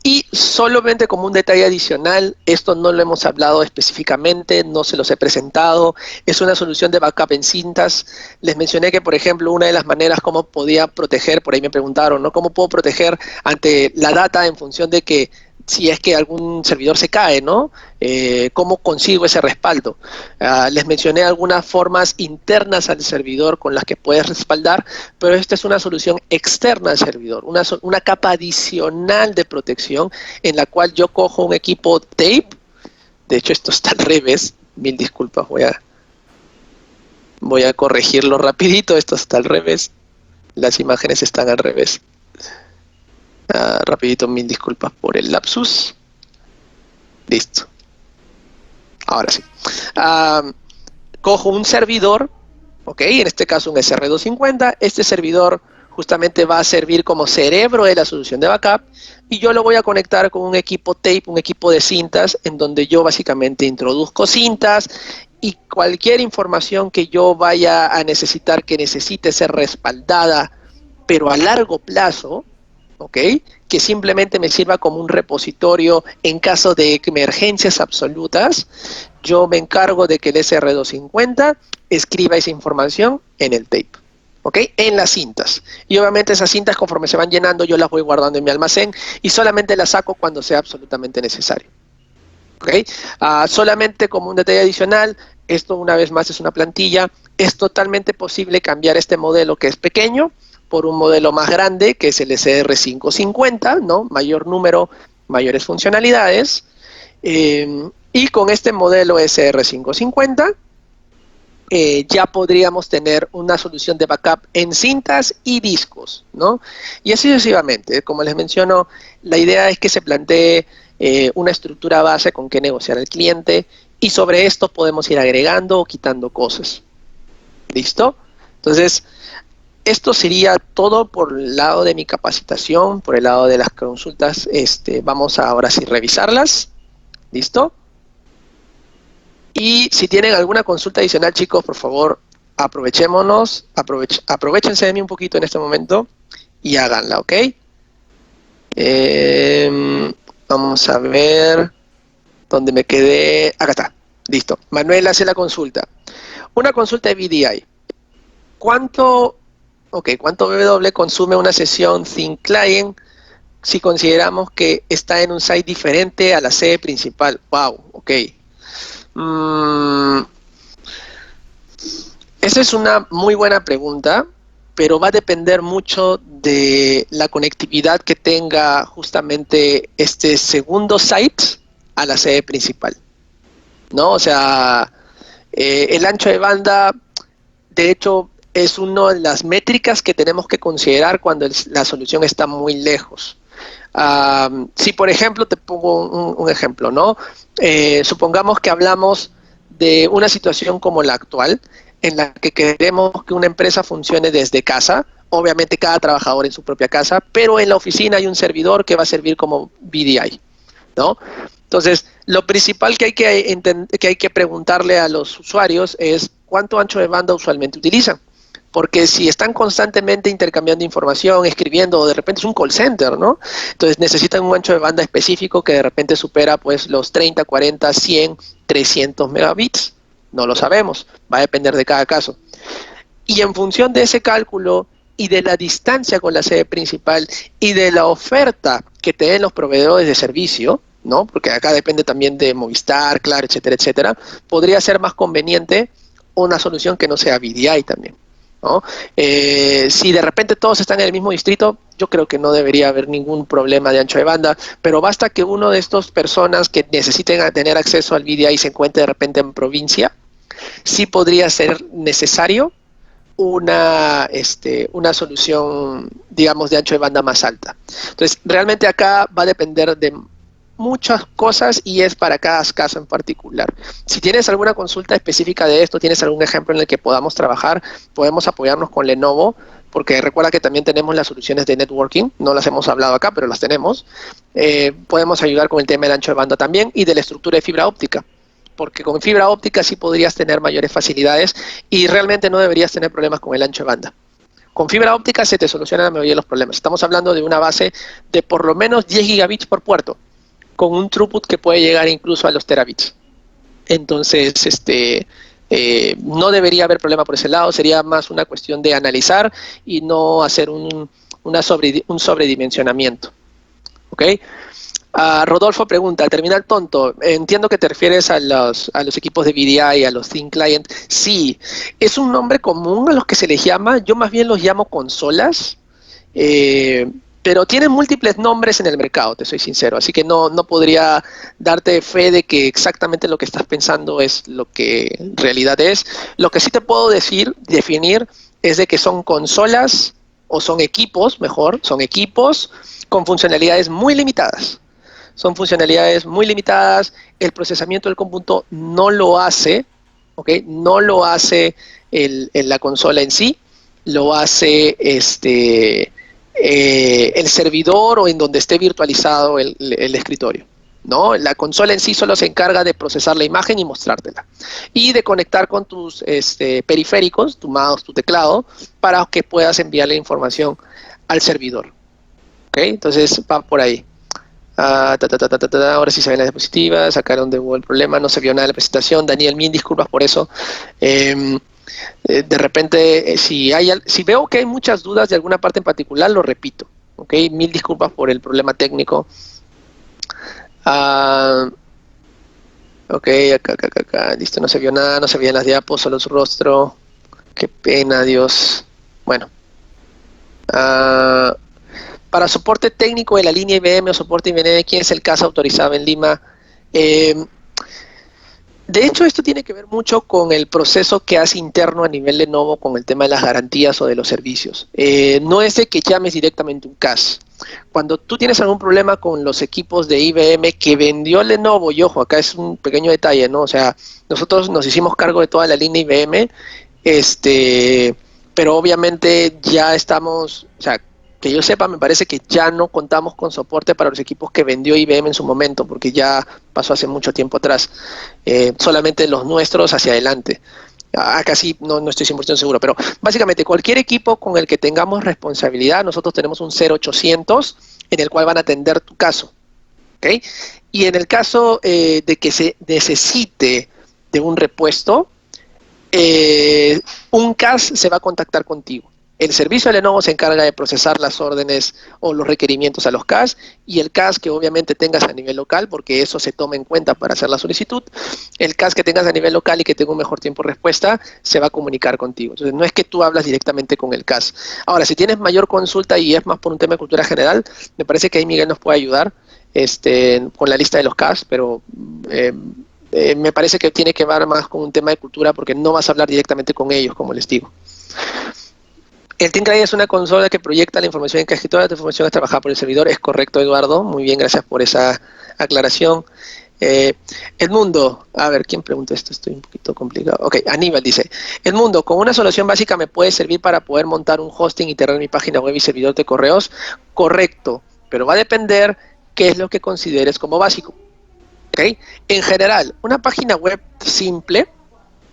Y solamente como un detalle adicional, esto no lo hemos hablado específicamente, no se los he presentado, es una solución de backup en cintas. Les mencioné que, por ejemplo, una de las maneras como podía proteger, por ahí me preguntaron, ¿no? ¿Cómo puedo proteger ante la data en función de que si es que algún servidor se cae, ¿no? ¿Cómo consigo ese respaldo? Les mencioné algunas formas internas al servidor con las que puedes respaldar, pero esta es una solución externa al servidor, una capa adicional de protección en la cual yo cojo un equipo tape. De hecho, esto está al revés, mil disculpas, voy a corregirlo rapidito, esto está al revés, las imágenes están al revés. Rapidito, mil disculpas por el lapsus. Listo. Ahora sí. Cojo un servidor, ok, en este caso un SR250. Este servidor justamente va a servir como cerebro de la solución de backup y yo lo voy a conectar con un equipo tape, un equipo de cintas, en donde yo básicamente introduzco cintas y cualquier información que yo vaya a necesitar, que necesite ser respaldada, pero a largo plazo, ¿ok? Que simplemente me sirva como un repositorio en caso de emergencias absolutas. Yo me encargo de que el SR250 escriba esa información en el tape, ¿ok? En las cintas. Y obviamente esas cintas, conforme se van llenando, yo las voy guardando en mi almacén y solamente las saco cuando sea absolutamente necesario, ¿ok? Solamente como un detalle adicional, esto una vez más es una plantilla, es totalmente posible cambiar este modelo que es pequeño por un modelo más grande, que es el SR550, ¿no? Mayor número, mayores funcionalidades. Y con este modelo SR550 ya podríamos tener una solución de backup en cintas y discos, ¿no? Y así sucesivamente. Como les menciono, la idea es que se plantee una estructura base con que negociar el cliente y sobre esto podemos ir agregando o quitando cosas. ¿Listo? Entonces, esto sería todo por el lado de mi capacitación, por el lado de las consultas. Vamos a ahora sí revisarlas. ¿Listo? Y si tienen alguna consulta adicional, chicos, por favor, aprovechense de mí un poquito en este momento y háganla, ¿ok? Vamos a ver dónde me quedé. Acá está. Listo. Manuel hace la consulta. Una consulta de VDI. ¿Cuánto BW consume una sesión Thin Client si consideramos que está en un site diferente a la sede principal? Wow, ok. Esa es una muy buena pregunta, pero va a depender mucho de la conectividad que tenga justamente este segundo site a la sede principal, ¿no? O sea, el ancho de banda, de hecho, es una de las métricas que tenemos que considerar cuando la solución está muy lejos. Si, por ejemplo, te pongo un ejemplo, ¿no? Supongamos que hablamos de una situación como la actual, en la que queremos que una empresa funcione desde casa, obviamente cada trabajador en su propia casa, pero en la oficina hay un servidor que va a servir como VDI, ¿no? Entonces, lo principal que hay que preguntarle a los usuarios es ¿cuánto ancho de banda usualmente utilizan? Porque si están constantemente intercambiando información, escribiendo, o de repente es un call center, ¿no? Entonces necesitan un ancho de banda específico que de repente supera pues los 30, 40, 100, 300 megabits. No lo sabemos, va a depender de cada caso. Y en función de ese cálculo y de la distancia con la sede principal y de la oferta que te den los proveedores de servicio, ¿no? Porque acá depende también de Movistar, Claro, etcétera, etcétera, podría ser más conveniente una solución que no sea VDI también, ¿no? Si de repente todos están en el mismo distrito, yo creo que no debería haber ningún problema de ancho de banda, pero basta que uno de estas personas que necesiten tener acceso al VDI se encuentre de repente en provincia, sí podría ser necesario una solución, digamos, de ancho de banda más alta. Entonces, realmente acá va a depender de muchas cosas y es para cada caso en particular. Si tienes alguna consulta específica de esto, tienes algún ejemplo en el que podamos trabajar, podemos apoyarnos con Lenovo porque recuerda que también tenemos las soluciones de networking, no las hemos hablado acá, pero las tenemos. Podemos ayudar con el tema del ancho de banda también y de la estructura de fibra óptica, porque con fibra óptica sí podrías tener mayores facilidades y realmente no deberías tener problemas con el ancho de banda. Con fibra óptica se te solucionan la mayoría de los problemas. Estamos hablando de una base de por lo menos 10 gigabits por puerto, con un throughput que puede llegar incluso a los terabits. Entonces, no debería haber problema por ese lado, sería más una cuestión de analizar y no hacer un sobredimensionamiento. ¿Ok? Rodolfo pregunta, terminal tonto, entiendo que te refieres a los equipos de VDI, a los Thin Client. Sí, es un nombre común a los que se les llama, yo más bien los llamo consolas, pero tienen múltiples nombres en el mercado, te soy sincero, así que no podría darte fe de que exactamente lo que estás pensando es lo que en realidad es. Lo que sí te puedo definir, es de que son consolas, o son equipos, mejor, son equipos con funcionalidades muy limitadas. Son funcionalidades muy limitadas, el procesamiento del cómputo no lo hace, ¿ok? No lo hace la consola en sí, lo hace el servidor o en donde esté virtualizado el escritorio, ¿no? La consola en sí solo se encarga de procesar la imagen y mostrártela. Y de conectar con tus periféricos, tu mouse, tu teclado, para que puedas enviarle información al servidor. ¿Ok? Entonces va por ahí. Ahora sí se ven las diapositivas, sacaron de Google el problema, no se vio nada de la presentación. Daniel, mil disculpas por eso. De repente, si veo que hay muchas dudas de alguna parte en particular, lo repito. ¿Ok? Mil disculpas por el problema técnico. Ok, acá, listo, no se vio nada, no se veían las diapos, solo su rostro. Qué pena, Dios. Bueno. Para soporte técnico de la línea IBM o soporte IBM, ¿quién es el caso autorizado en Lima? De hecho, esto tiene que ver mucho con el proceso que hace interno a nivel Lenovo con el tema de las garantías o de los servicios. No es de que llames directamente un CAS. Cuando tú tienes algún problema con los equipos de IBM que vendió Lenovo, y ojo, acá es un pequeño detalle, ¿no? O sea, nosotros nos hicimos cargo de toda la línea IBM, pero obviamente ya estamos, o sea, que yo sepa, me parece que ya no contamos con soporte para los equipos que vendió IBM en su momento, porque ya pasó hace mucho tiempo atrás. Solamente los nuestros hacia adelante. Acá sí, no estoy 100% seguro, pero básicamente cualquier equipo con el que tengamos responsabilidad, nosotros tenemos un 0800 en el cual van a atender tu caso. ¿Okay? Y en el caso de que se necesite de un repuesto, un CAS se va a contactar contigo. El servicio de Lenovo se encarga de procesar las órdenes o los requerimientos a los CAS, y el CAS que obviamente tengas a nivel local, porque eso se toma en cuenta para hacer la solicitud, el CAS que tengas a nivel local y que tenga un mejor tiempo de respuesta, se va a comunicar contigo. Entonces no es que tú hablas directamente con el CAS. Ahora, si tienes mayor consulta y es más por un tema de cultura general, me parece que ahí Miguel nos puede ayudar con la lista de los CAS, pero me parece que tiene que ver más con un tema de cultura, porque no vas a hablar directamente con ellos, como les digo. El Thin Client es una consola que proyecta la información en caja y toda la información es trabajada por el servidor. Es correcto, Eduardo. Muy bien, gracias por esa aclaración. Edmundo, a ver, ¿quién pregunta esto? Estoy un poquito complicado. Ok, Aníbal dice, Edmundo, ¿con una solución básica me puede servir para poder montar un hosting y tener mi página web y servidor de correos? Correcto, pero va a depender qué es lo que consideres como básico. ¿Okay? En general, una página web simple,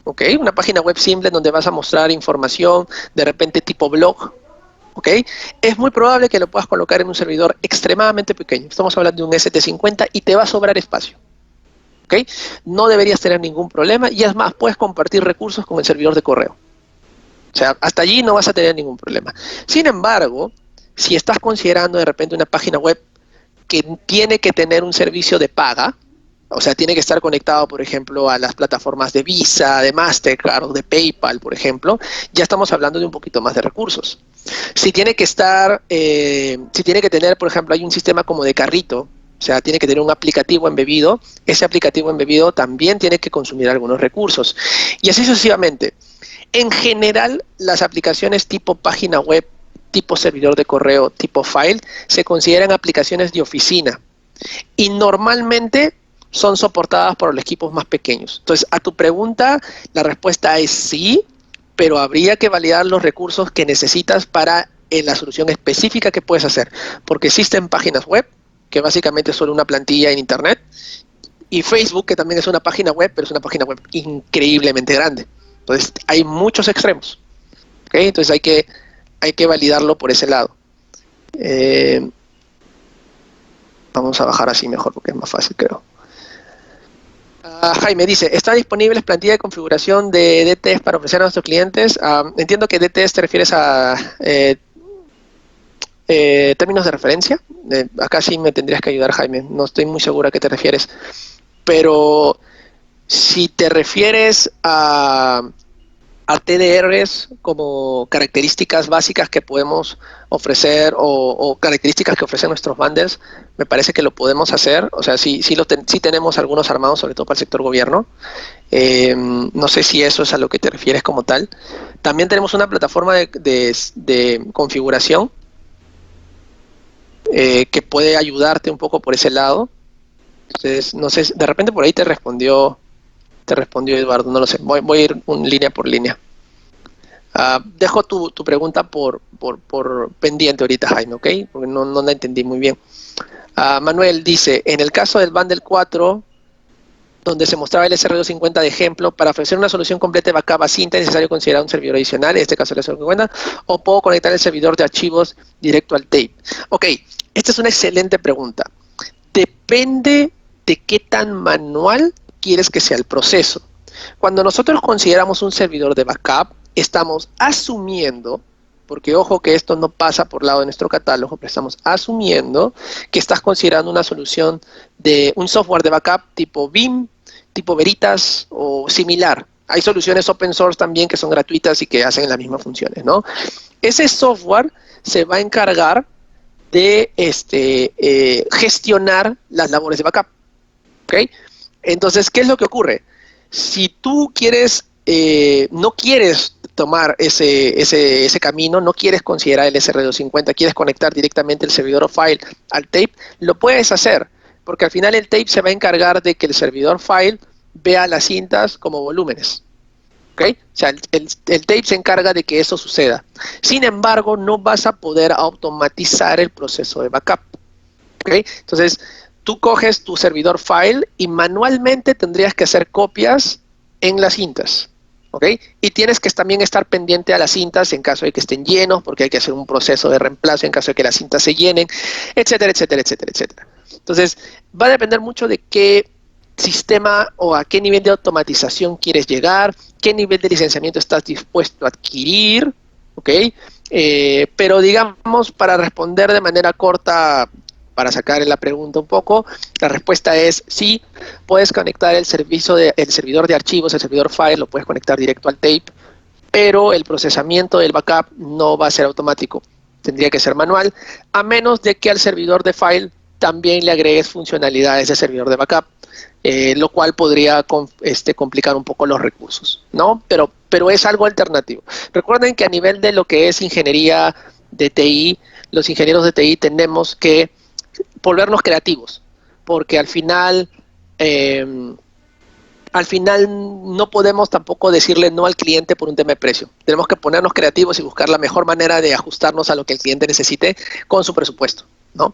¿okay? Una página web simple donde vas a mostrar información, de repente tipo blog, ¿okay? Es muy probable que lo puedas colocar en un servidor extremadamente pequeño. Estamos hablando de un ST50 y te va a sobrar espacio. ¿Okay? No deberías tener ningún problema, y es más, puedes compartir recursos con el servidor de correo. O sea, hasta allí no vas a tener ningún problema. Sin embargo, si estás considerando de repente una página web que tiene que tener un servicio de paga, o sea, tiene que estar conectado, por ejemplo, a las plataformas de Visa, de Mastercard o de PayPal, por ejemplo, ya estamos hablando de un poquito más de recursos. Si tiene que estar, si tiene que tener, por ejemplo, hay un sistema como de carrito, o sea, tiene que tener un aplicativo embebido, ese aplicativo embebido también tiene que consumir algunos recursos. Y así sucesivamente. En general, las aplicaciones tipo página web, tipo servidor de correo, tipo file, se consideran aplicaciones de oficina. Y normalmente son soportadas por los equipos más pequeños. Entonces, a tu pregunta, la respuesta es sí, pero habría que validar los recursos que necesitas para la solución específica que puedes hacer, porque existen páginas web, que básicamente es solo una plantilla en internet, y Facebook, que también es una página web, pero es una página web increíblemente grande. Entonces, hay muchos extremos. ¿Okay? Entonces, hay que validarlo por ese lado. Vamos a bajar así mejor, porque es más fácil, creo. Jaime dice, ¿están disponibles plantillas de configuración de DTS para ofrecer a nuestros clientes? Entiendo que DTS te refieres a términos de referencia. Acá sí me tendrías que ayudar, Jaime. No estoy muy seguro a qué te refieres. Pero si te refieres a TDRs como características básicas que podemos ofrecer o características que ofrecen nuestros bundles, me parece que lo podemos hacer. O sea, sí tenemos algunos armados, sobre todo para el sector gobierno. No sé si eso es a lo que te refieres como tal. También tenemos una plataforma de configuración que puede ayudarte un poco por ese lado. Entonces, no sé, de repente por ahí te respondió Eduardo, no lo sé. Voy a ir línea por línea. Dejo tu pregunta por pendiente ahorita, Jaime, ¿ok? Porque no la entendí muy bien. Manuel dice, en el caso del bundle 4, donde se mostraba el SR250 de ejemplo, para ofrecer una solución completa de backup a cinta es necesario considerar un servidor adicional, en este caso el SR250, o puedo conectar el servidor de archivos directo al tape. Ok, esta es una excelente pregunta. Depende de qué tan manual quieres que sea el proceso. Cuando nosotros consideramos un servidor de backup, estamos asumiendo, porque ojo que esto no pasa por lado de nuestro catálogo, pero estamos asumiendo que estás considerando una solución de un software de backup tipo Veeam, tipo Veritas o similar. Hay soluciones open source también que son gratuitas y que hacen las mismas funciones, ¿no? Ese software se va a encargar de gestionar las labores de backup. ¿Okay? Entonces, ¿qué es lo que ocurre? Si tú no quieres tomar ese camino, no quieres considerar el SR250, quieres conectar directamente el servidor file al tape, lo puedes hacer, porque al final el tape se va a encargar de que el servidor file vea las cintas como volúmenes. ¿Okay? O sea, el tape se encarga de que eso suceda. Sin embargo, no vas a poder automatizar el proceso de backup. ¿Okay? Entonces, tú coges tu servidor file y manualmente tendrías que hacer copias en las cintas. ¿Ok? Y tienes que también estar pendiente a las cintas en caso de que estén llenos, porque hay que hacer un proceso de reemplazo en caso de que las cintas se llenen, etcétera, etcétera, etcétera, etcétera. Entonces, va a depender mucho de qué sistema o a qué nivel de automatización quieres llegar, qué nivel de licenciamiento estás dispuesto a adquirir, ¿ok? Pero digamos, para responder de manera corta, para sacar la pregunta un poco, la respuesta es sí, puedes conectar el servidor de archivos, el servidor file, lo puedes conectar directo al tape, pero el procesamiento del backup no va a ser automático, tendría que ser manual, a menos de que al servidor de file también le agregues funcionalidades de servidor de backup, lo cual podría complicar un poco los recursos, ¿no? Pero es algo alternativo. Recuerden que a nivel de lo que es ingeniería de TI, los ingenieros de TI tenemos que volvernos creativos, porque al final no podemos tampoco decirle no al cliente por un tema de precio. Tenemos que ponernos creativos y buscar la mejor manera de ajustarnos a lo que el cliente necesite con su presupuesto, ¿no?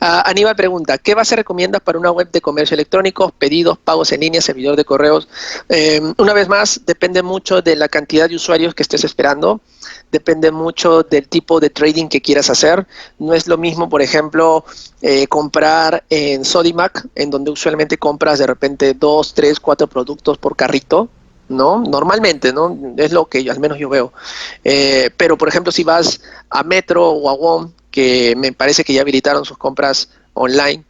Aníbal pregunta, ¿qué base recomiendas para una web de comercio electrónico, pedidos, pagos en línea, servidor de correos? Una vez más, depende mucho de la cantidad de usuarios que estés esperando, depende mucho del tipo de trading que quieras hacer. No es lo mismo, por ejemplo, comprar en Sodimac, en donde usualmente compras de repente 2, 3, 4 productos por carrito, ¿no? Normalmente, ¿no? Es lo que al menos yo veo. Pero, por ejemplo, si vas a Metro o a WOM, que me parece que ya habilitaron sus compras online,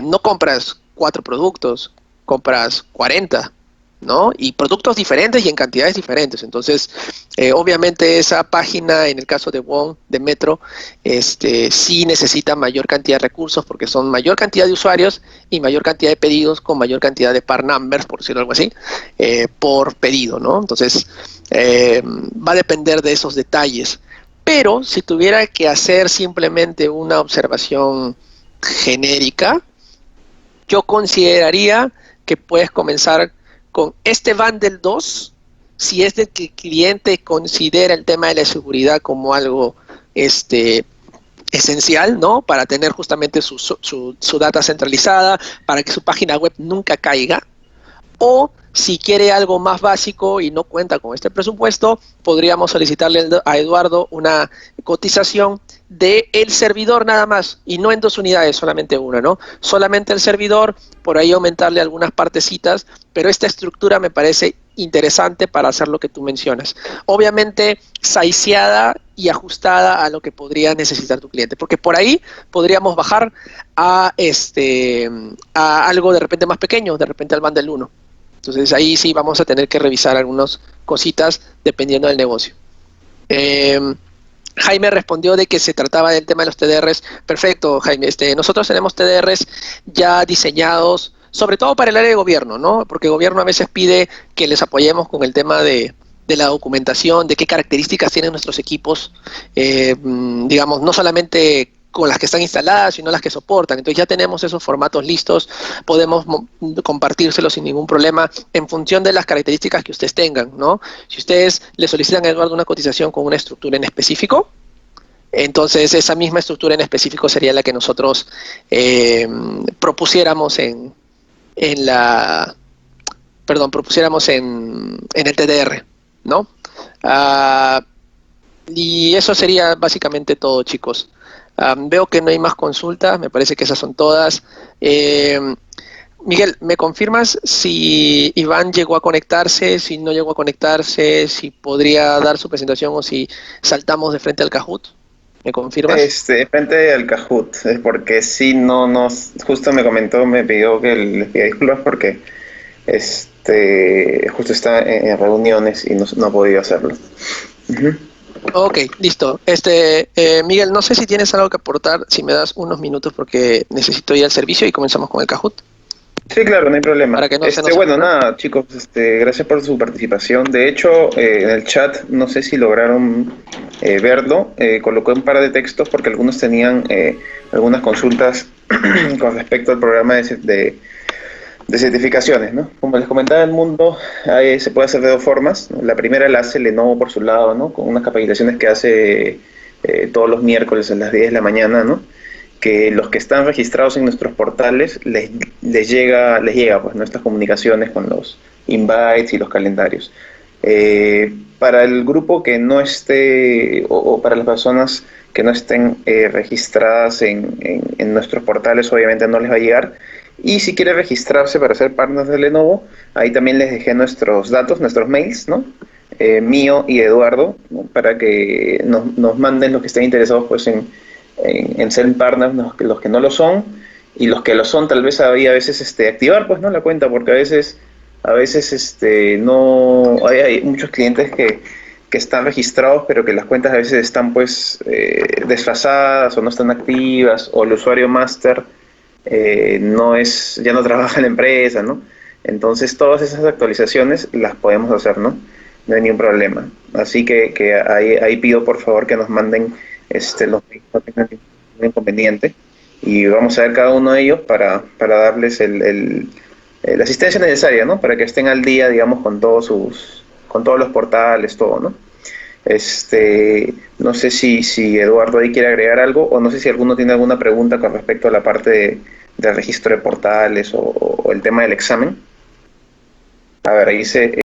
no compras 4 productos, compras 40, ¿no? Y productos diferentes y en cantidades diferentes. Entonces, obviamente esa página, en el caso de WOM, de Metro, sí necesita mayor cantidad de recursos porque son mayor cantidad de usuarios y mayor cantidad de pedidos con mayor cantidad de part numbers, por decirlo algo así, por pedido, ¿no? Entonces, va a depender de esos detalles. Pero si tuviera que hacer simplemente una observación genérica, yo consideraría que puedes comenzar con este bundle 2 si es de que el cliente considera el tema de la seguridad como algo esencial, ¿no? Para tener justamente su data centralizada, para que su página web nunca caiga, o si quiere algo más básico y no cuenta con este presupuesto, podríamos solicitarle a Eduardo una cotización del servidor nada más, y no en 2 unidades, solamente una, ¿no? Solamente el servidor, por ahí aumentarle algunas partecitas, pero esta estructura me parece interesante para hacer lo que tú mencionas. Obviamente, sizeada y ajustada a lo que podría necesitar tu cliente, porque por ahí podríamos bajar a algo de repente más pequeño, de repente al bundle 1. Entonces ahí sí vamos a tener que revisar algunas cositas dependiendo del negocio. Jaime respondió de que se trataba del tema de los TDRs. Perfecto, Jaime. Nosotros tenemos TDRs ya diseñados, sobre todo para el área de gobierno, ¿no? Porque el gobierno a veces pide que les apoyemos con el tema de la documentación, de qué características tienen nuestros equipos, digamos, no solamente con las que están instaladas, sino las que soportan. Entonces ya tenemos esos formatos listos, podemos compartírselos sin ningún problema en función de las características que ustedes tengan, ¿no? Si ustedes le solicitan a Eduardo una cotización con una estructura en específico, entonces esa misma estructura en específico sería la que nosotros propusiéramos en el TDR, ¿no? Y eso sería básicamente todo, chicos. Veo que no hay más consultas, me parece que esas son todas. Miguel, ¿me confirmas si Iván llegó a conectarse, si no llegó a conectarse, si podría dar su presentación o si saltamos de frente al Kahoot? ¿Me confirmas? Frente al Kahoot, porque sí, justo me pidió que le pida disculpas porque justo está en reuniones y no ha podido hacerlo. Uh-huh. Ok, listo. Miguel, no sé si tienes algo que aportar, si me das unos minutos porque necesito ir al servicio y comenzamos con el Kahoot. Sí, claro, no hay problema. Para que no se nos bueno, nada, chicos, gracias por su participación. De hecho, en el chat, no sé si lograron verlo, coloqué un par de textos porque algunos tenían algunas consultas con respecto al programa de certificaciones, ¿no? Como les comentaba, el mundo se puede hacer de 2 formas, ¿no? La primera la hace Lenovo por su lado, ¿no? Con unas capacitaciones que hace todos los miércoles a las 10 de la mañana, ¿no? Que los que están registrados en nuestros portales les llega pues nuestras comunicaciones con los invites y los calendarios. Para el grupo que no esté, o para las personas que no estén registradas en nuestros portales, obviamente no les va a llegar. Y si quiere registrarse para ser partners de Lenovo, ahí también les dejé nuestros datos, nuestros mails, ¿no? Mío y Eduardo, ¿no? Para que nos manden los que estén interesados pues en ser partners, los que no lo son, y los que lo son tal vez a veces activar pues no la cuenta, porque a veces no hay muchos clientes que están registrados pero que las cuentas a veces están pues desfasadas o no están activas, o el usuario master ya no trabaja en la empresa, ¿no? Entonces todas esas actualizaciones las podemos hacer, ¿no? No hay ningún problema. Así que ahí pido por favor que nos manden los no tengan ningún inconveniente, y vamos a ver cada uno de ellos para darles la asistencia necesaria, ¿no? Para que estén al día, digamos, con todos los portales, todo, ¿no? No sé si Eduardo ahí quiere agregar algo, o no sé si alguno tiene alguna pregunta con respecto a la parte del registro de portales o el tema del examen. A ver, ahí dice